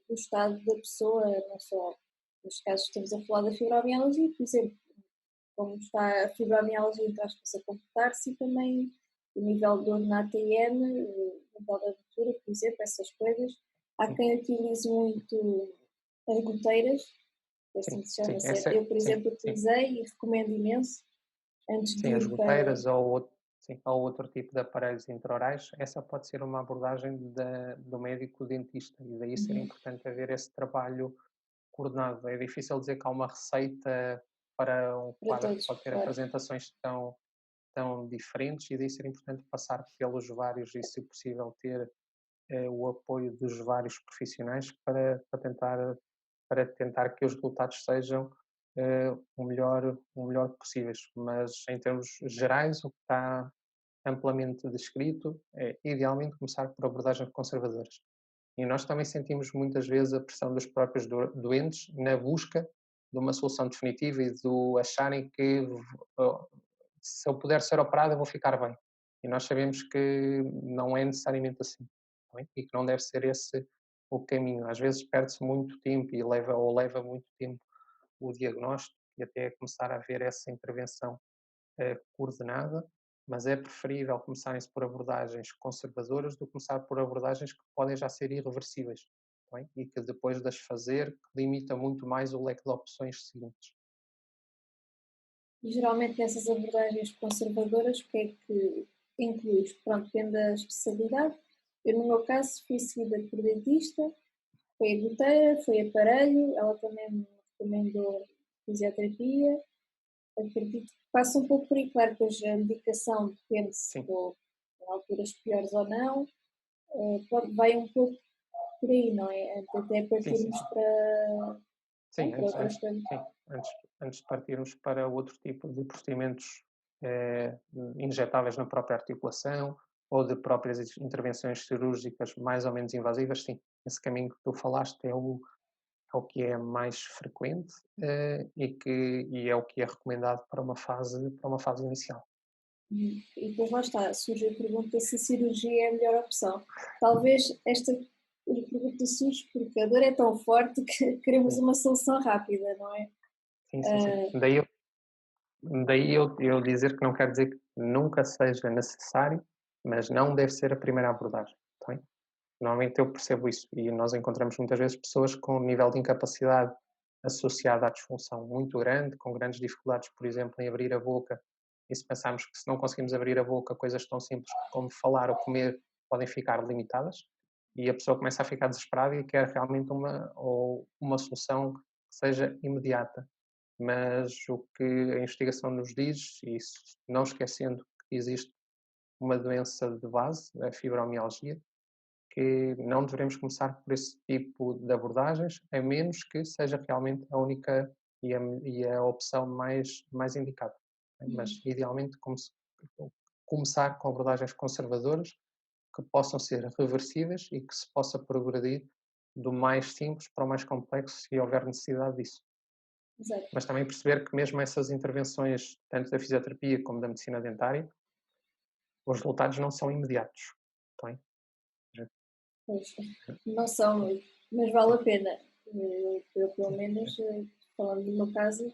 do estado da pessoa, não só, neste caso estamos a falar da fibromialgia, por exemplo, como está a fibromialgia entre aspas a comportar-se e também o nível de dor na ATM, o nível da abertura, por exemplo, essas coisas. Há Sim, quem utilize muito as goteiras, assim sim, se chama, sim, certo? Eu, por sim, exemplo, sim, utilizei e recomendo imenso antes de sim, as ir para. goteiras ou sim, ou outro tipo de aparelhos intraorais, essa pode ser uma abordagem do médico dentista e daí ser Uhum. importante haver esse trabalho coordenado. É difícil dizer que há uma receita para um Para quadro que todos, pode ter claro. apresentações tão diferentes e daí ser importante passar pelos vários e, se possível, ter o apoio dos vários profissionais para tentar que os resultados sejam o melhor possíveis. Mas, em termos gerais, o que está amplamente descrito é, idealmente, começar por abordagens conservadoras. E nós também sentimos muitas vezes a pressão dos próprios doentes na busca de uma solução definitiva e do acharem que oh, se eu puder ser operado eu vou ficar bem. E nós sabemos que não é necessariamente assim, não é? E que não deve ser esse o caminho. Às vezes perde-se muito tempo e leva muito tempo o diagnóstico e até começar a haver essa intervenção coordenada, mas é preferível começarem-se por abordagens conservadoras do que começar por abordagens que podem já ser irreversíveis, não é? E que depois de as fazer, que limita muito mais o leque de opções seguintes. E geralmente nessas abordagens conservadoras, o que é que incluís? Pronto, depende da especialidade. Eu, no meu caso, fui seguida por dentista, foi a goteira, foi aparelho, ela também me recomendou fisioterapia. Acredito que passa um pouco por aí, claro, depois a medicação depende se Sim, estou em alturas piores ou não. Pronto, vai um pouco por aí, não é? Até sim, sim, partirmos sim. para, Sim, para antes, outras antes, coisas. sim, antes, antes de partirmos para outro tipo de procedimentos eh, injetáveis na própria articulação ou de próprias intervenções cirúrgicas mais ou menos invasivas, sim, esse caminho que tu falaste é o que é mais frequente e é o que é recomendado para uma fase inicial. E depois lá está, surge a pergunta se a cirurgia é a melhor opção. Talvez esta pergunta surge porque a dor é tão forte que queremos Sim, uma solução rápida, não é? sim, sim, sim. Ah, Daí eu dizer que não quer dizer que nunca seja necessário, mas não deve ser a primeira abordagem. Tá bem? Normalmente eu percebo isso e nós encontramos muitas vezes pessoas com um nível de incapacidade associado à disfunção muito grande, com grandes dificuldades, por exemplo, em abrir a boca. E se pensarmos que se não conseguimos abrir a boca, coisas tão simples como falar ou comer podem ficar limitadas, e a pessoa começa a ficar desesperada e quer realmente uma solução que seja imediata. Mas o que a investigação nos diz, e não esquecendo que existe uma doença de base, a fibromialgia, que não devemos começar por esse tipo de abordagens, a menos que seja realmente a única e a opção mais indicada. Mas, idealmente, começar com abordagens conservadoras que possam ser reversíveis e que se possa progredir do mais simples para o mais complexo, se houver necessidade disso. exato. Mas também perceber que mesmo essas intervenções, tanto da fisioterapia como da medicina dentária, os resultados não são imediatos. Tá bem? Pois, não são, mas vale Sim, a pena. Eu, pelo sim, menos, falando do meu caso,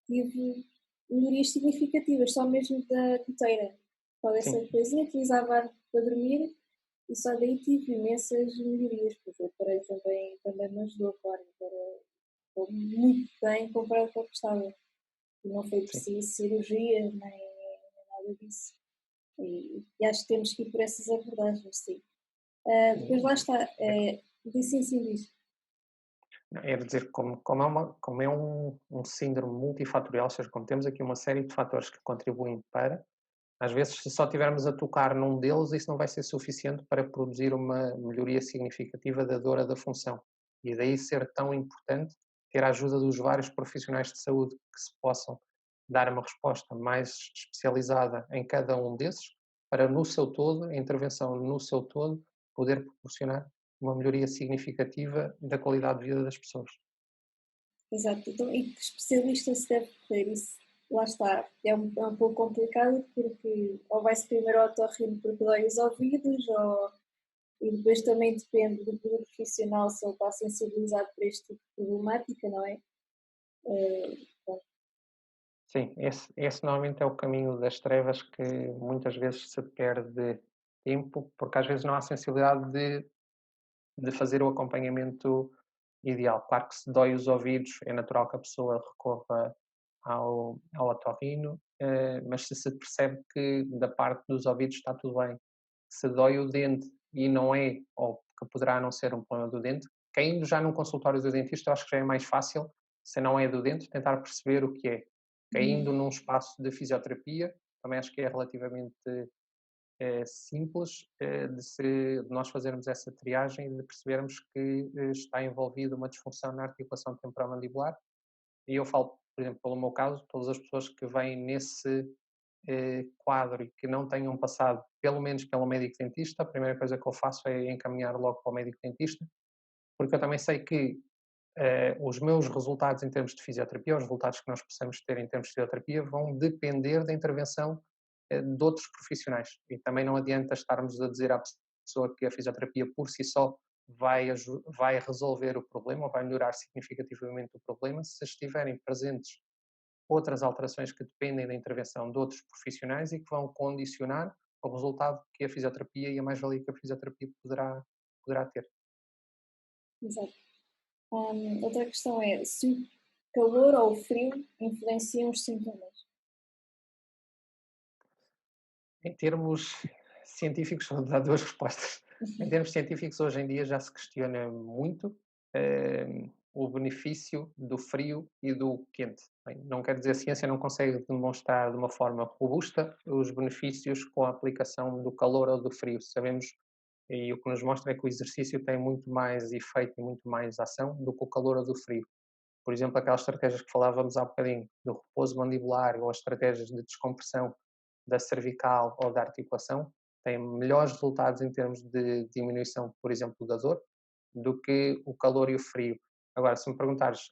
tive melhorias significativas, só mesmo da goteira. Só sim, dessa coisinha, utilizava para dormir e só daí tive imensas melhorias, porque o aparelho também me ajudou, claro, agora estou muito bem comparado com o que estava. E não foi sim. preciso cirurgias, nem nada disso. E acho que temos que ir por essas abordagens, sim. Depois lá E está, disse sim, sim, diz. é dizer, como é um síndrome multifatorial, ou seja, como temos aqui uma série de fatores que contribuem para, às vezes, se só tivermos a tocar num deles, isso não vai ser suficiente para produzir uma melhoria significativa da dor ou da função. E daí ser tão importante ter a ajuda dos vários profissionais de saúde que se possam dar uma resposta mais especializada em cada um desses, para no seu todo, a intervenção no seu todo, poder proporcionar uma melhoria significativa da qualidade de vida das pessoas. Exato. Então, e que especialista se deve correr? Isso, lá está, é um pouco complicado porque ou vai-se primeiro ao otorrino porque dói os ouvidos, e depois também depende do profissional se ele está sensibilizado para este tipo de problemática, não é? Pronto, Sim, esse normalmente é o caminho das trevas que muitas vezes se perde tempo, porque às vezes não há sensibilidade de fazer o acompanhamento ideal. Claro que se dói os ouvidos, é natural que a pessoa recorra ao otorrino, mas se se percebe que da parte dos ouvidos está tudo bem, se dói o dente e não é, ou que poderá não ser um problema do dente, caindo já num consultório do dentista, eu acho que já é mais fácil, se não é do dente, tentar perceber o que é. Caindo Uhum. num espaço de fisioterapia, também acho que é relativamente simples de nós fazermos essa triagem e de percebermos que está envolvida uma disfunção na articulação temporomandibular. E eu falo, por exemplo, pelo meu caso, todas as pessoas que vêm nesse quadro e que não tenham passado pelo menos pelo médico dentista, a primeira coisa que eu faço é encaminhar logo para o médico dentista, porque eu também sei que os meus resultados em termos de fisioterapia, os resultados que nós possamos ter em termos de fisioterapia, vão depender da intervenção de outros profissionais. E também não adianta estarmos a dizer à pessoa que a fisioterapia por si só vai resolver o problema ou vai melhorar significativamente o problema se estiverem presentes outras alterações que dependem da intervenção de outros profissionais e que vão condicionar o resultado que a fisioterapia e a mais-valia que a fisioterapia poderá ter. Exato. Outra questão é se o calor ou o frio influenciam os sintomas. Em termos científicos, vou dar duas respostas. Em termos científicos, hoje em dia já se questiona muito o benefício do frio e do quente. Bem, não quer dizer que a ciência não consegue demonstrar de uma forma robusta os benefícios com a aplicação do calor ou do frio. Sabemos, e o que nos mostra é que o exercício tem muito mais efeito e muito mais ação do que o calor ou do frio. Por exemplo, aquelas estratégias que falávamos há bocadinho, do repouso mandibular ou as estratégias de descompressão da cervical ou da articulação, têm melhores resultados em termos de diminuição, por exemplo, da dor, do que o calor e o frio. Agora, se me perguntares,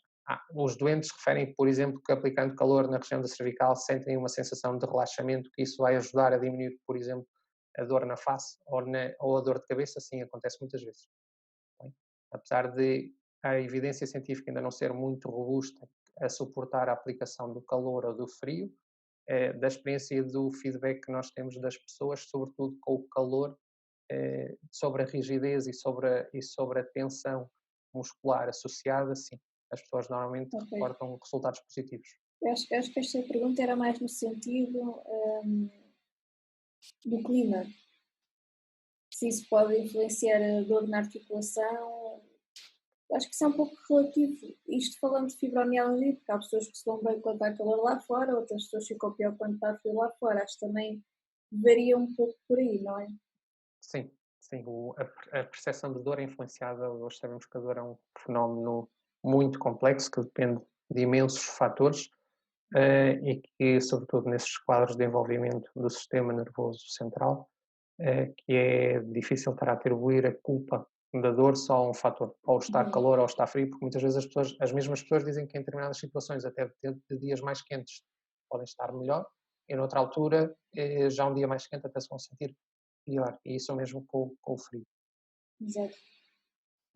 os doentes referem, por exemplo, que aplicando calor na região da cervical sentem uma sensação de relaxamento, que isso vai ajudar a diminuir, por exemplo, a dor na face ou a dor de cabeça, sim, acontece muitas vezes. Bem, apesar de a evidência científica ainda não ser muito robusta a suportar a aplicação do calor ou do frio, da experiência e do feedback que nós temos das pessoas, sobretudo com o calor, sobre a rigidez e sobre a tensão muscular associada, sim, as pessoas normalmente Ok. reportam resultados positivos. Eu acho que esta pergunta era mais no sentido do clima. Se isso pode influenciar a dor na articulação. Acho que isso é um pouco relativo. Isto falando de fibromialgia, porque há pessoas que se dão bem quando está calor lá fora, outras pessoas ficam pior quando está frio lá fora. Acho que também varia um pouco por aí, não é? Sim, sim, a percepção de dor é influenciada, hoje sabemos que a dor é um fenómeno muito complexo que depende de imensos fatores, e que, sobretudo nesses quadros de envolvimento do sistema nervoso central, que é difícil para atribuir a culpa da dor só a um fator, ou está Uhum. calor ou está frio, porque muitas vezes as mesmas pessoas dizem que em determinadas situações, até de dias mais quentes, podem estar melhor, e noutra altura, já um dia mais quente até se vão sentir pior, e isso é o mesmo com o frio. Exato.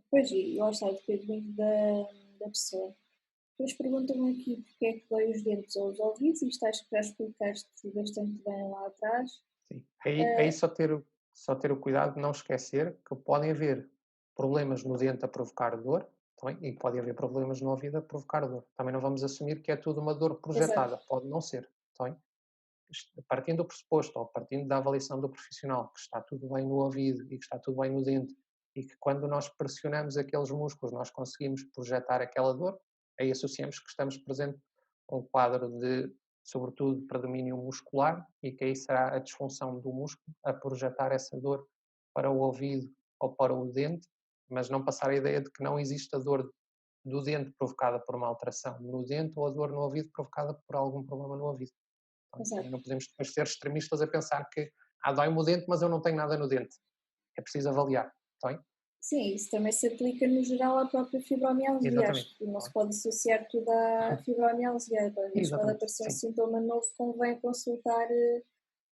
Pois, e lá está, depende muito da pessoa. Depois perguntam-me aqui porque é que dói os dentes ou os ouvidos, e isto acho que já explicaste bastante bem lá atrás. Sim. Aí só ter o cuidado de não esquecer que podem haver problemas no dente a provocar dor, também, e podem haver problemas no ouvido a provocar dor. Também não vamos assumir que é tudo uma dor Exato, projetada, pode não ser, também. Partindo do pressuposto, ou partindo da avaliação do profissional, que está tudo bem no ouvido e que está tudo bem no dente, e que quando nós pressionamos aqueles músculos nós conseguimos projetar aquela dor, aí associamos que estamos presente a um quadro de, sobretudo, predomínio muscular, e que aí será a disfunção do músculo a projetar essa dor para o ouvido ou para o dente, mas não passar a ideia de que não existe a dor do dente provocada por uma alteração no dente ou a dor no ouvido provocada por algum problema no ouvido. Portanto, também exato. não podemos depois ser extremistas a pensar que dói-me o dente, mas eu não tenho nada no dente. É preciso avaliar, está bem? Sim, isso também se aplica no geral à própria fibromialgia. Exatamente, Acho que não está se bem? pode associar tudo à fibromialgia. Às vezes pode Exatamente, aparecer um sim. sintoma novo, convém consultar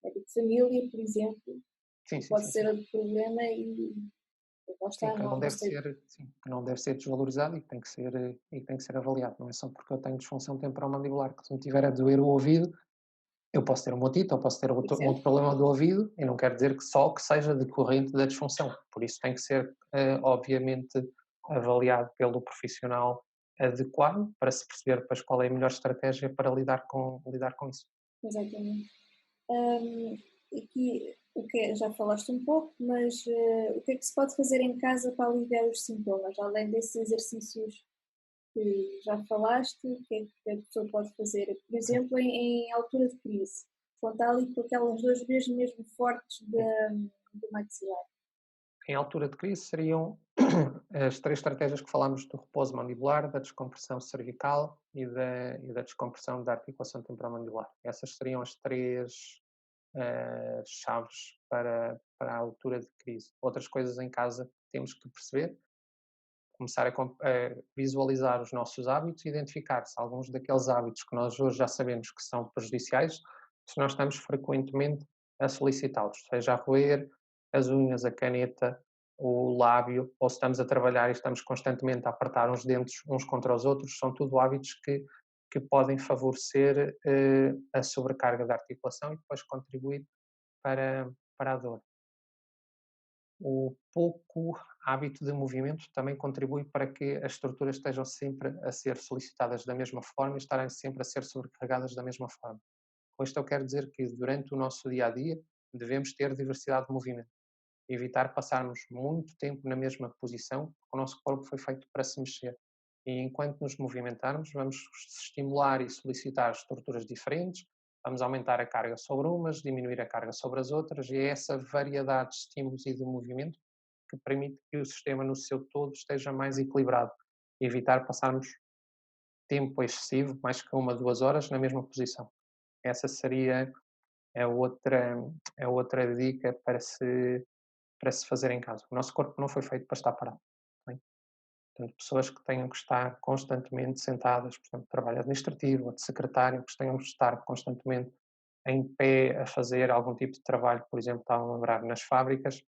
médico de família, por exemplo. Sim, sim, Pode sim, ser sim. outro problema e lá Sim, está, que não não deve sei. ser, sim, que não deve ser desvalorizado e tem que ser avaliado. Não é só porque eu tenho disfunção temporomandibular que se me tiver a doer o ouvido, eu posso ter uma otite ou posso ter Por outro exemplo, problema do ouvido e não quer dizer que só que seja decorrente da disfunção. Por isso tem que ser, obviamente, avaliado pelo profissional adequado para se perceber depois qual é a melhor estratégia para lidar com isso. exatamente. Aqui, já falaste um pouco, mas o que é que se pode fazer em casa para aliviar os sintomas? Além desses exercícios que já falaste, o que é que a pessoa pode fazer? Por Sim, exemplo, em altura de crise, quando está ali com aquelas dores mesmo fortes sim. do maxilar. Em altura de crise seriam as 3 estratégias que falámos do repouso mandibular, da descompressão cervical e da descompressão da articulação temporomandibular. Essas seriam as 3 chaves para a altura de crise. Outras coisas em casa temos que perceber, começar a visualizar os nossos hábitos e identificar se alguns daqueles hábitos que nós hoje já sabemos que são prejudiciais, se nós estamos frequentemente a solicitá-los, seja a roer as unhas, a caneta, o lábio, ou se estamos a trabalhar e estamos constantemente a apertar os dentes uns contra os outros, são tudo hábitos que podem favorecer a sobrecarga da articulação e depois contribuir para a dor. O pouco hábito de movimento também contribui para que as estruturas estejam sempre a ser solicitadas da mesma forma e estarem sempre a ser sobrecarregadas da mesma forma. Com isto eu quero dizer que durante o nosso dia a dia devemos ter diversidade de movimento, evitar passarmos muito tempo na mesma posição, porque o nosso corpo foi feito para se mexer. E enquanto nos movimentarmos, vamos estimular e solicitar estruturas diferentes, vamos aumentar a carga sobre umas, diminuir a carga sobre as outras, e é essa variedade de estímulos e de movimento que permite que o sistema no seu todo esteja mais equilibrado, e evitar passarmos tempo excessivo, mais que 1, 2 horas, na mesma posição. Essa seria a outra, a outra dica para se fazer em casa. O nosso corpo não foi feito para estar parado. Bem? Portanto, pessoas que tenham que estar constantemente sentadas, portanto, trabalho administrativo ou de secretário, que tenham que estar constantemente em pé a fazer algum tipo de trabalho, por exemplo, estava a lembrar nas fábricas,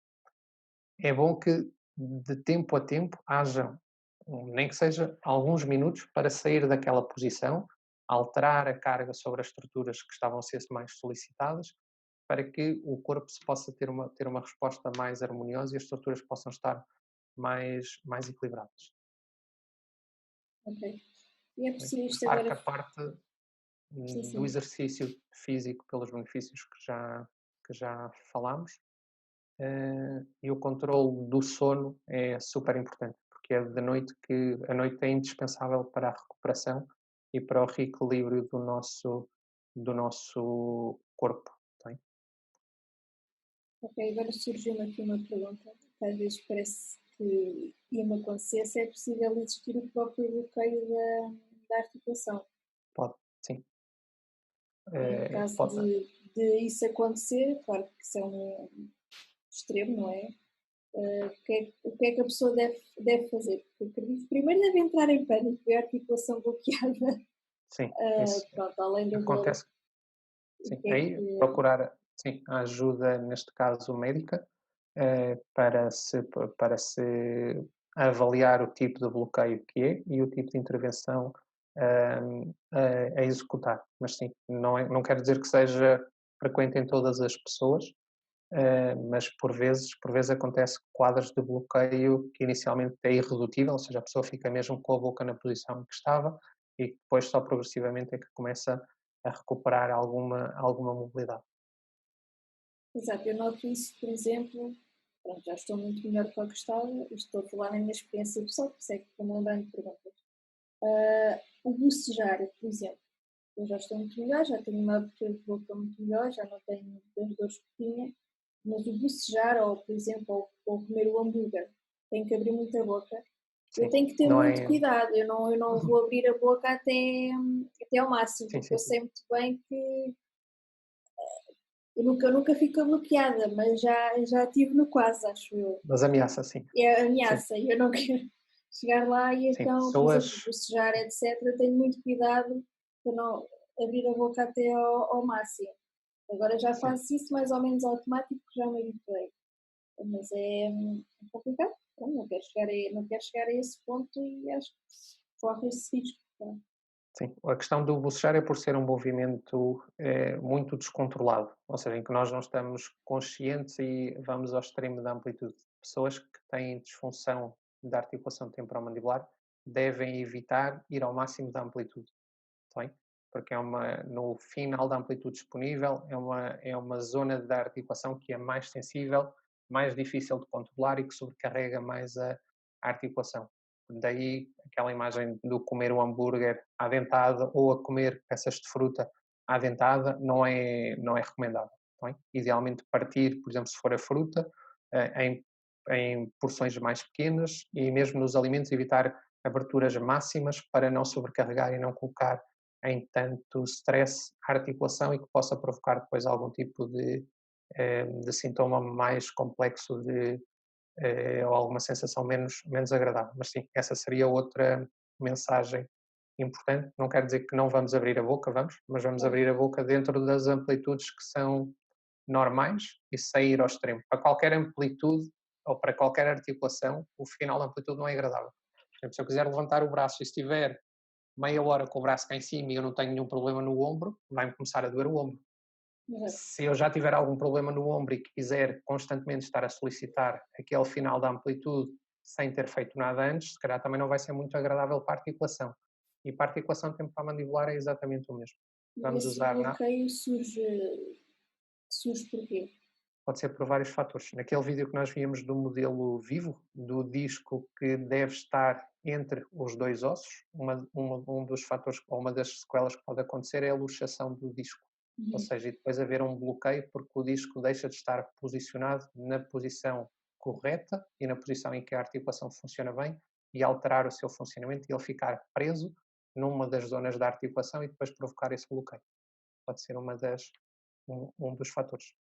é bom que de tempo a tempo haja, nem que seja alguns minutos, para sair daquela posição, alterar a carga sobre as estruturas que estavam a ser mais solicitadas, para que o corpo se possa ter uma resposta mais harmoniosa e as estruturas possam estar mais equilibradas. Ok. E é Bem, preciso isto claro que agora. a parte Sim, do sim. exercício físico, pelos benefícios que já falámos, e o controle do sono é super importante, porque é de noite que a noite é indispensável para a recuperação e para o reequilíbrio do nosso corpo. Tá bem? Ok, agora surgiu-me aqui uma pergunta, que às vezes parece que ia-me acontecer, se é possível existir o próprio bloqueio da articulação. Pode, sim. Em caso Pode, de isso acontecer, claro que isso é um extremo, não é? O que é que a pessoa deve fazer? Porque acredito que primeiro deve entrar em pânico, ver a articulação bloqueada, sim, isso pronto, além da dor. acontece. O Sim, que é aí que. procurar, sim, a ajuda, neste caso médica, para se avaliar o tipo de bloqueio que é e o tipo de intervenção a executar. Mas sim, não quer dizer que seja frequente em todas as pessoas, mas por vezes acontece quadros de bloqueio que inicialmente é irredutível, ou seja, a pessoa fica mesmo com a boca na posição em que estava e depois só progressivamente é que começa a recuperar alguma mobilidade. Exato, eu noto isso, por exemplo, pronto, já estou muito melhor do que eu estava, e estou a falar na minha experiência pessoal, por isso é que estou-me lembrando de perguntas. O bocejar, por exemplo, eu já estou muito melhor, já tenho uma abertura de boca muito melhor, já não tenho as dores que tinha, mas o bocejar, ou por exemplo, ou comer o hambúrguer, tenho que abrir muito a boca. Eu Sim, tenho que ter não muito é. cuidado, eu não vou abrir a boca até ao máximo, Sim, porque eu sim, sim. sei muito bem que eu nunca fico bloqueada, mas já estive no quase, acho eu. Mas ameaça, sim. É a Sim, ameaça, e eu não quero chegar lá e sim. então, por exemplo, Pessoas. bocejar, etc., tenho muito cuidado para não abrir a boca até ao máximo. Agora já Sim, faço isso mais ou menos automático, já me habituei. Mas é complicado. Pronto, não quero chegar a esse ponto e acho que corre esse risco. Pronto. sim. A questão do bocejar é por ser um movimento muito descontrolado, ou seja, em que nós não estamos conscientes e vamos ao extremo da amplitude. Pessoas que têm disfunção da articulação temporomandibular devem evitar ir ao máximo da amplitude. Está bem? porque no final da amplitude disponível, é uma zona da articulação que é mais sensível, mais difícil de controlar e que sobrecarrega mais a articulação. Daí aquela imagem do comer o hambúrguer à dentada ou a comer peças de fruta à dentada não é recomendável. Não é? Idealmente partir, por exemplo, se for a fruta, em porções mais pequenas e mesmo nos alimentos evitar aberturas máximas para não sobrecarregar e não colocar em tanto stress a articulação e que possa provocar depois algum tipo de sintoma mais complexo ou alguma sensação menos agradável. Mas sim, essa seria outra mensagem importante. Não quer dizer que não vamos abrir a boca, mas vamos abrir a boca dentro das amplitudes que são normais e sem ir ao extremo. Para qualquer amplitude ou para qualquer articulação, o final da amplitude não é agradável. Por exemplo, se eu quiser levantar o braço e estiver meia hora com o braço cá em cima e eu não tenho nenhum problema no ombro, vai-me começar a doer o ombro. Se eu já tiver algum problema no ombro e quiser constantemente estar a solicitar aquele final da amplitude sem ter feito nada antes, se calhar também não vai ser muito agradável para a articulação. E para a articulação temporomandibular é exatamente o mesmo. Vamos Esse usar bloqueio surge porquê? pode ser por vários fatores. Naquele vídeo que nós víamos do modelo vivo, do disco que deve estar entre os dois ossos, um dos fatores, ou uma das sequelas que pode acontecer é a luxação do disco. Ou seja, e depois haver um bloqueio porque o disco deixa de estar posicionado na posição correta e na posição em que a articulação funciona bem e alterar o seu funcionamento e ele ficar preso numa das zonas da articulação e depois provocar esse bloqueio. Pode ser um dos fatores.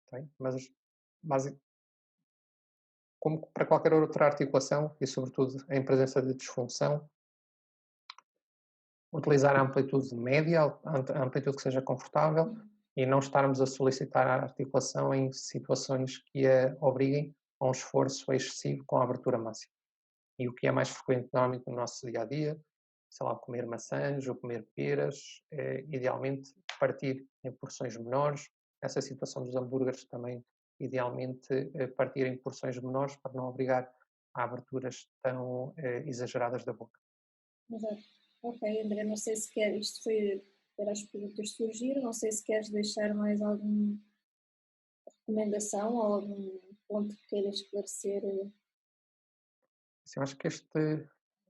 Okay? Mas como para qualquer outra articulação e sobretudo em presença de disfunção, utilizar a amplitude média, a amplitude que seja confortável e não estarmos a solicitar a articulação em situações que a obriguem a um esforço excessivo com a abertura máxima. E o que é mais frequente normalmente no nosso dia a dia, sei lá, comer maçãs ou comer peras, idealmente partir em porções menores. Essa situação dos hambúrgueres também, idealmente, partir em porções menores para não obrigar a aberturas tão exageradas da boca. Exato. Ok, André, não sei se quer, isto foi para as perguntas que surgiram, não sei se queres deixar mais alguma recomendação ou algum ponto que queiras esclarecer. Assim, eu acho que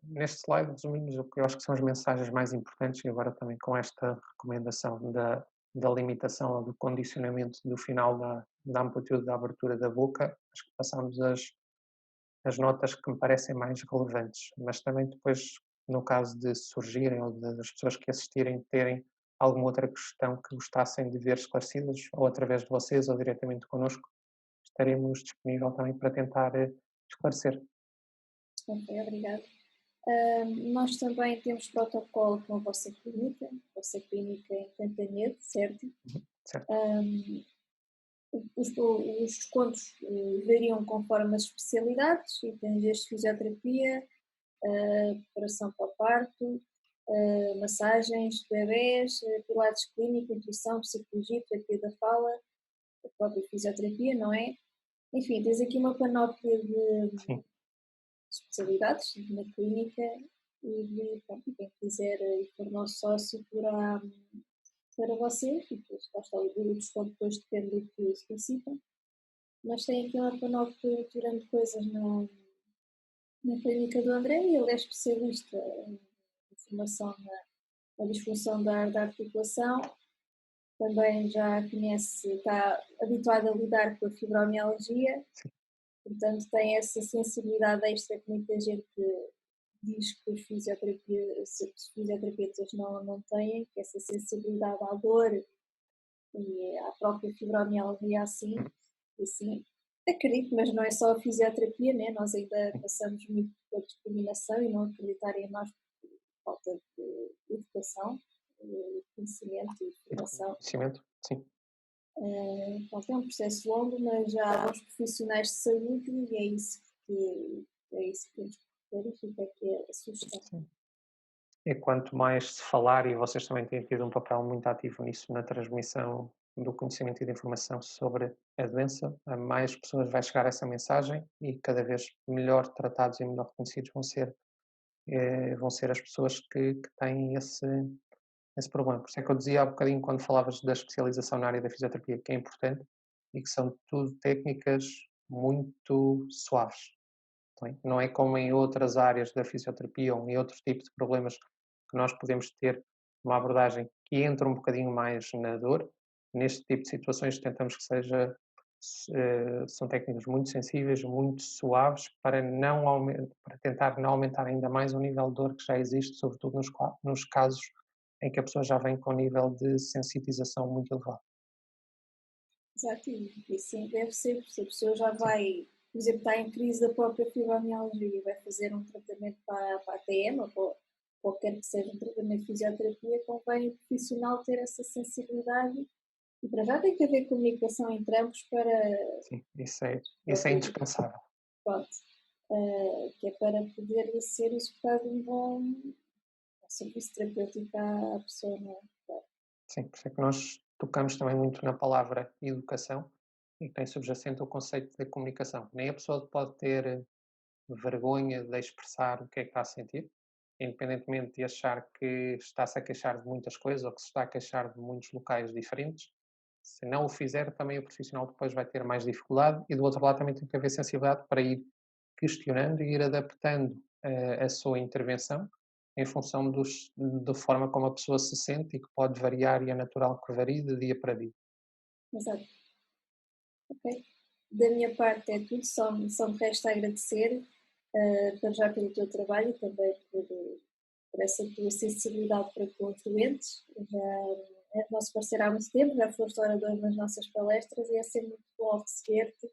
neste slide resumimos o que eu acho que são as mensagens mais importantes e agora também com esta recomendação da limitação ou do condicionamento do final da amplitude da abertura da boca, acho que passamos as notas que me parecem mais relevantes, mas também depois, no caso de surgirem ou das pessoas que assistirem terem alguma outra questão que gostassem de ver esclarecidas, ou através de vocês ou diretamente connosco, estaremos disponíveis também para tentar esclarecer. Ok, obrigada. Nós também temos protocolo com a vossa clínica em Cantanhede, certo? Certo? Os descontos variam conforme as especialidades, e tens desde fisioterapia, preparação para o parto, massagens de bebés, pilates clínico, nutrição, psicologia, terapia da fala, a própria fisioterapia, não é? Enfim, tens aqui uma panóplia de Sim. especialidades na clínica e pronto, quem quiser e for nosso sócio poderá para vocês, e depois lá está o desconto, depois depende do que solicitam. Mas tem aqui uma panóplia de grande coisas na clínica do André e ele é especialista em formação na disfunção da articulação. Também já conhece, está habituado a lidar com a fibromialgia, portanto tem essa sensibilidade extra que muita gente diz que os fisioterapeutas não têm, que essa sensibilidade à dor e à própria fibromialgia assim, e assim. Acredito, mas não é só a fisioterapia, né? Nós ainda passamos muito pela discriminação e não acreditar em nós por falta de educação, de conhecimento e formação. Conhecimento, sim. Portanto, é um processo longo, mas já há bons profissionais de saúde e é isso que temos que clarificar, que é a sugestão. Sim. E quanto mais se falar, e vocês também têm tido um papel muito ativo nisso, na transmissão do conhecimento e da informação sobre a doença, a mais pessoas vai chegar essa mensagem e cada vez melhor tratados e melhor reconhecidos vão ser as pessoas que têm esse problema. Por isso é que eu dizia há bocadinho, quando falavas da especialização na área da fisioterapia, que é importante e que são tudo técnicas muito suaves. Não é como em outras áreas da fisioterapia ou em outros tipos de problemas que nós podemos ter uma abordagem que entra um bocadinho mais na dor. Neste tipo de situações tentamos que seja, são técnicas muito sensíveis, muito suaves, para para tentar não aumentar ainda mais o nível de dor que já existe, sobretudo nos casos em que a pessoa já vem com um nível de sensitização muito elevado. Exato, e assim deve ser, se a pessoa já Sim, vai, por exemplo, está em crise da própria fibromialgia e vai fazer um tratamento para a TM ou para qualquer que seja um tratamento de fisioterapia, convém o profissional ter essa sensibilidade e para já tem que haver comunicação entre ambos sim, para isso é poder, indispensável. pronto, que é para poder ser executado um serviço terapêutico à pessoa, não é? Claro. Sim, por isso é que nós tocamos também muito na palavra educação e tem subjacente o conceito de comunicação. Nem a pessoa pode ter vergonha de expressar o que é que está a sentir, independentemente de achar que está-se a queixar de muitas coisas ou que se está a queixar de muitos locais diferentes. Se não o fizer, também o profissional depois vai ter mais dificuldade e do outro lado também tem que haver sensibilidade para ir questionando e ir adaptando a sua intervenção em função da forma como a pessoa se sente e que pode variar e é natural que varie de dia para dia. Exato. Ok. Da minha parte é tudo, só me resta agradecer para já pelo teu trabalho e também por essa tua sensibilidade para com os doentes. Já és nosso parceiro há muito tempo, já foste orador nas nossas palestras e é sempre muito bom receber-te.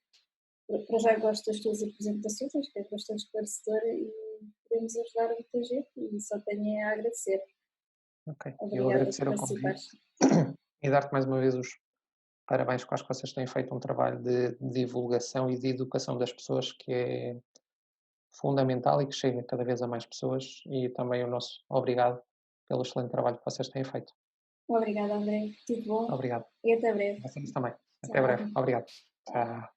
Para já gosto das tuas apresentações, acho que és bastante esclarecedora e podemos ajudar muita gente e só tenho a agradecer. Ok, eu Obrigada por agradecer o participares. convite e dar-te mais uma vez os parabéns, que acho que vocês têm feito um trabalho de divulgação e de educação das pessoas que é fundamental e que chega cada vez a mais pessoas e também o nosso obrigado pelo excelente trabalho que vocês têm feito. Obrigada, André. Tudo bom Obrigado. e até breve. Vocês também. Até breve. Tchau. Obrigado. Tchau.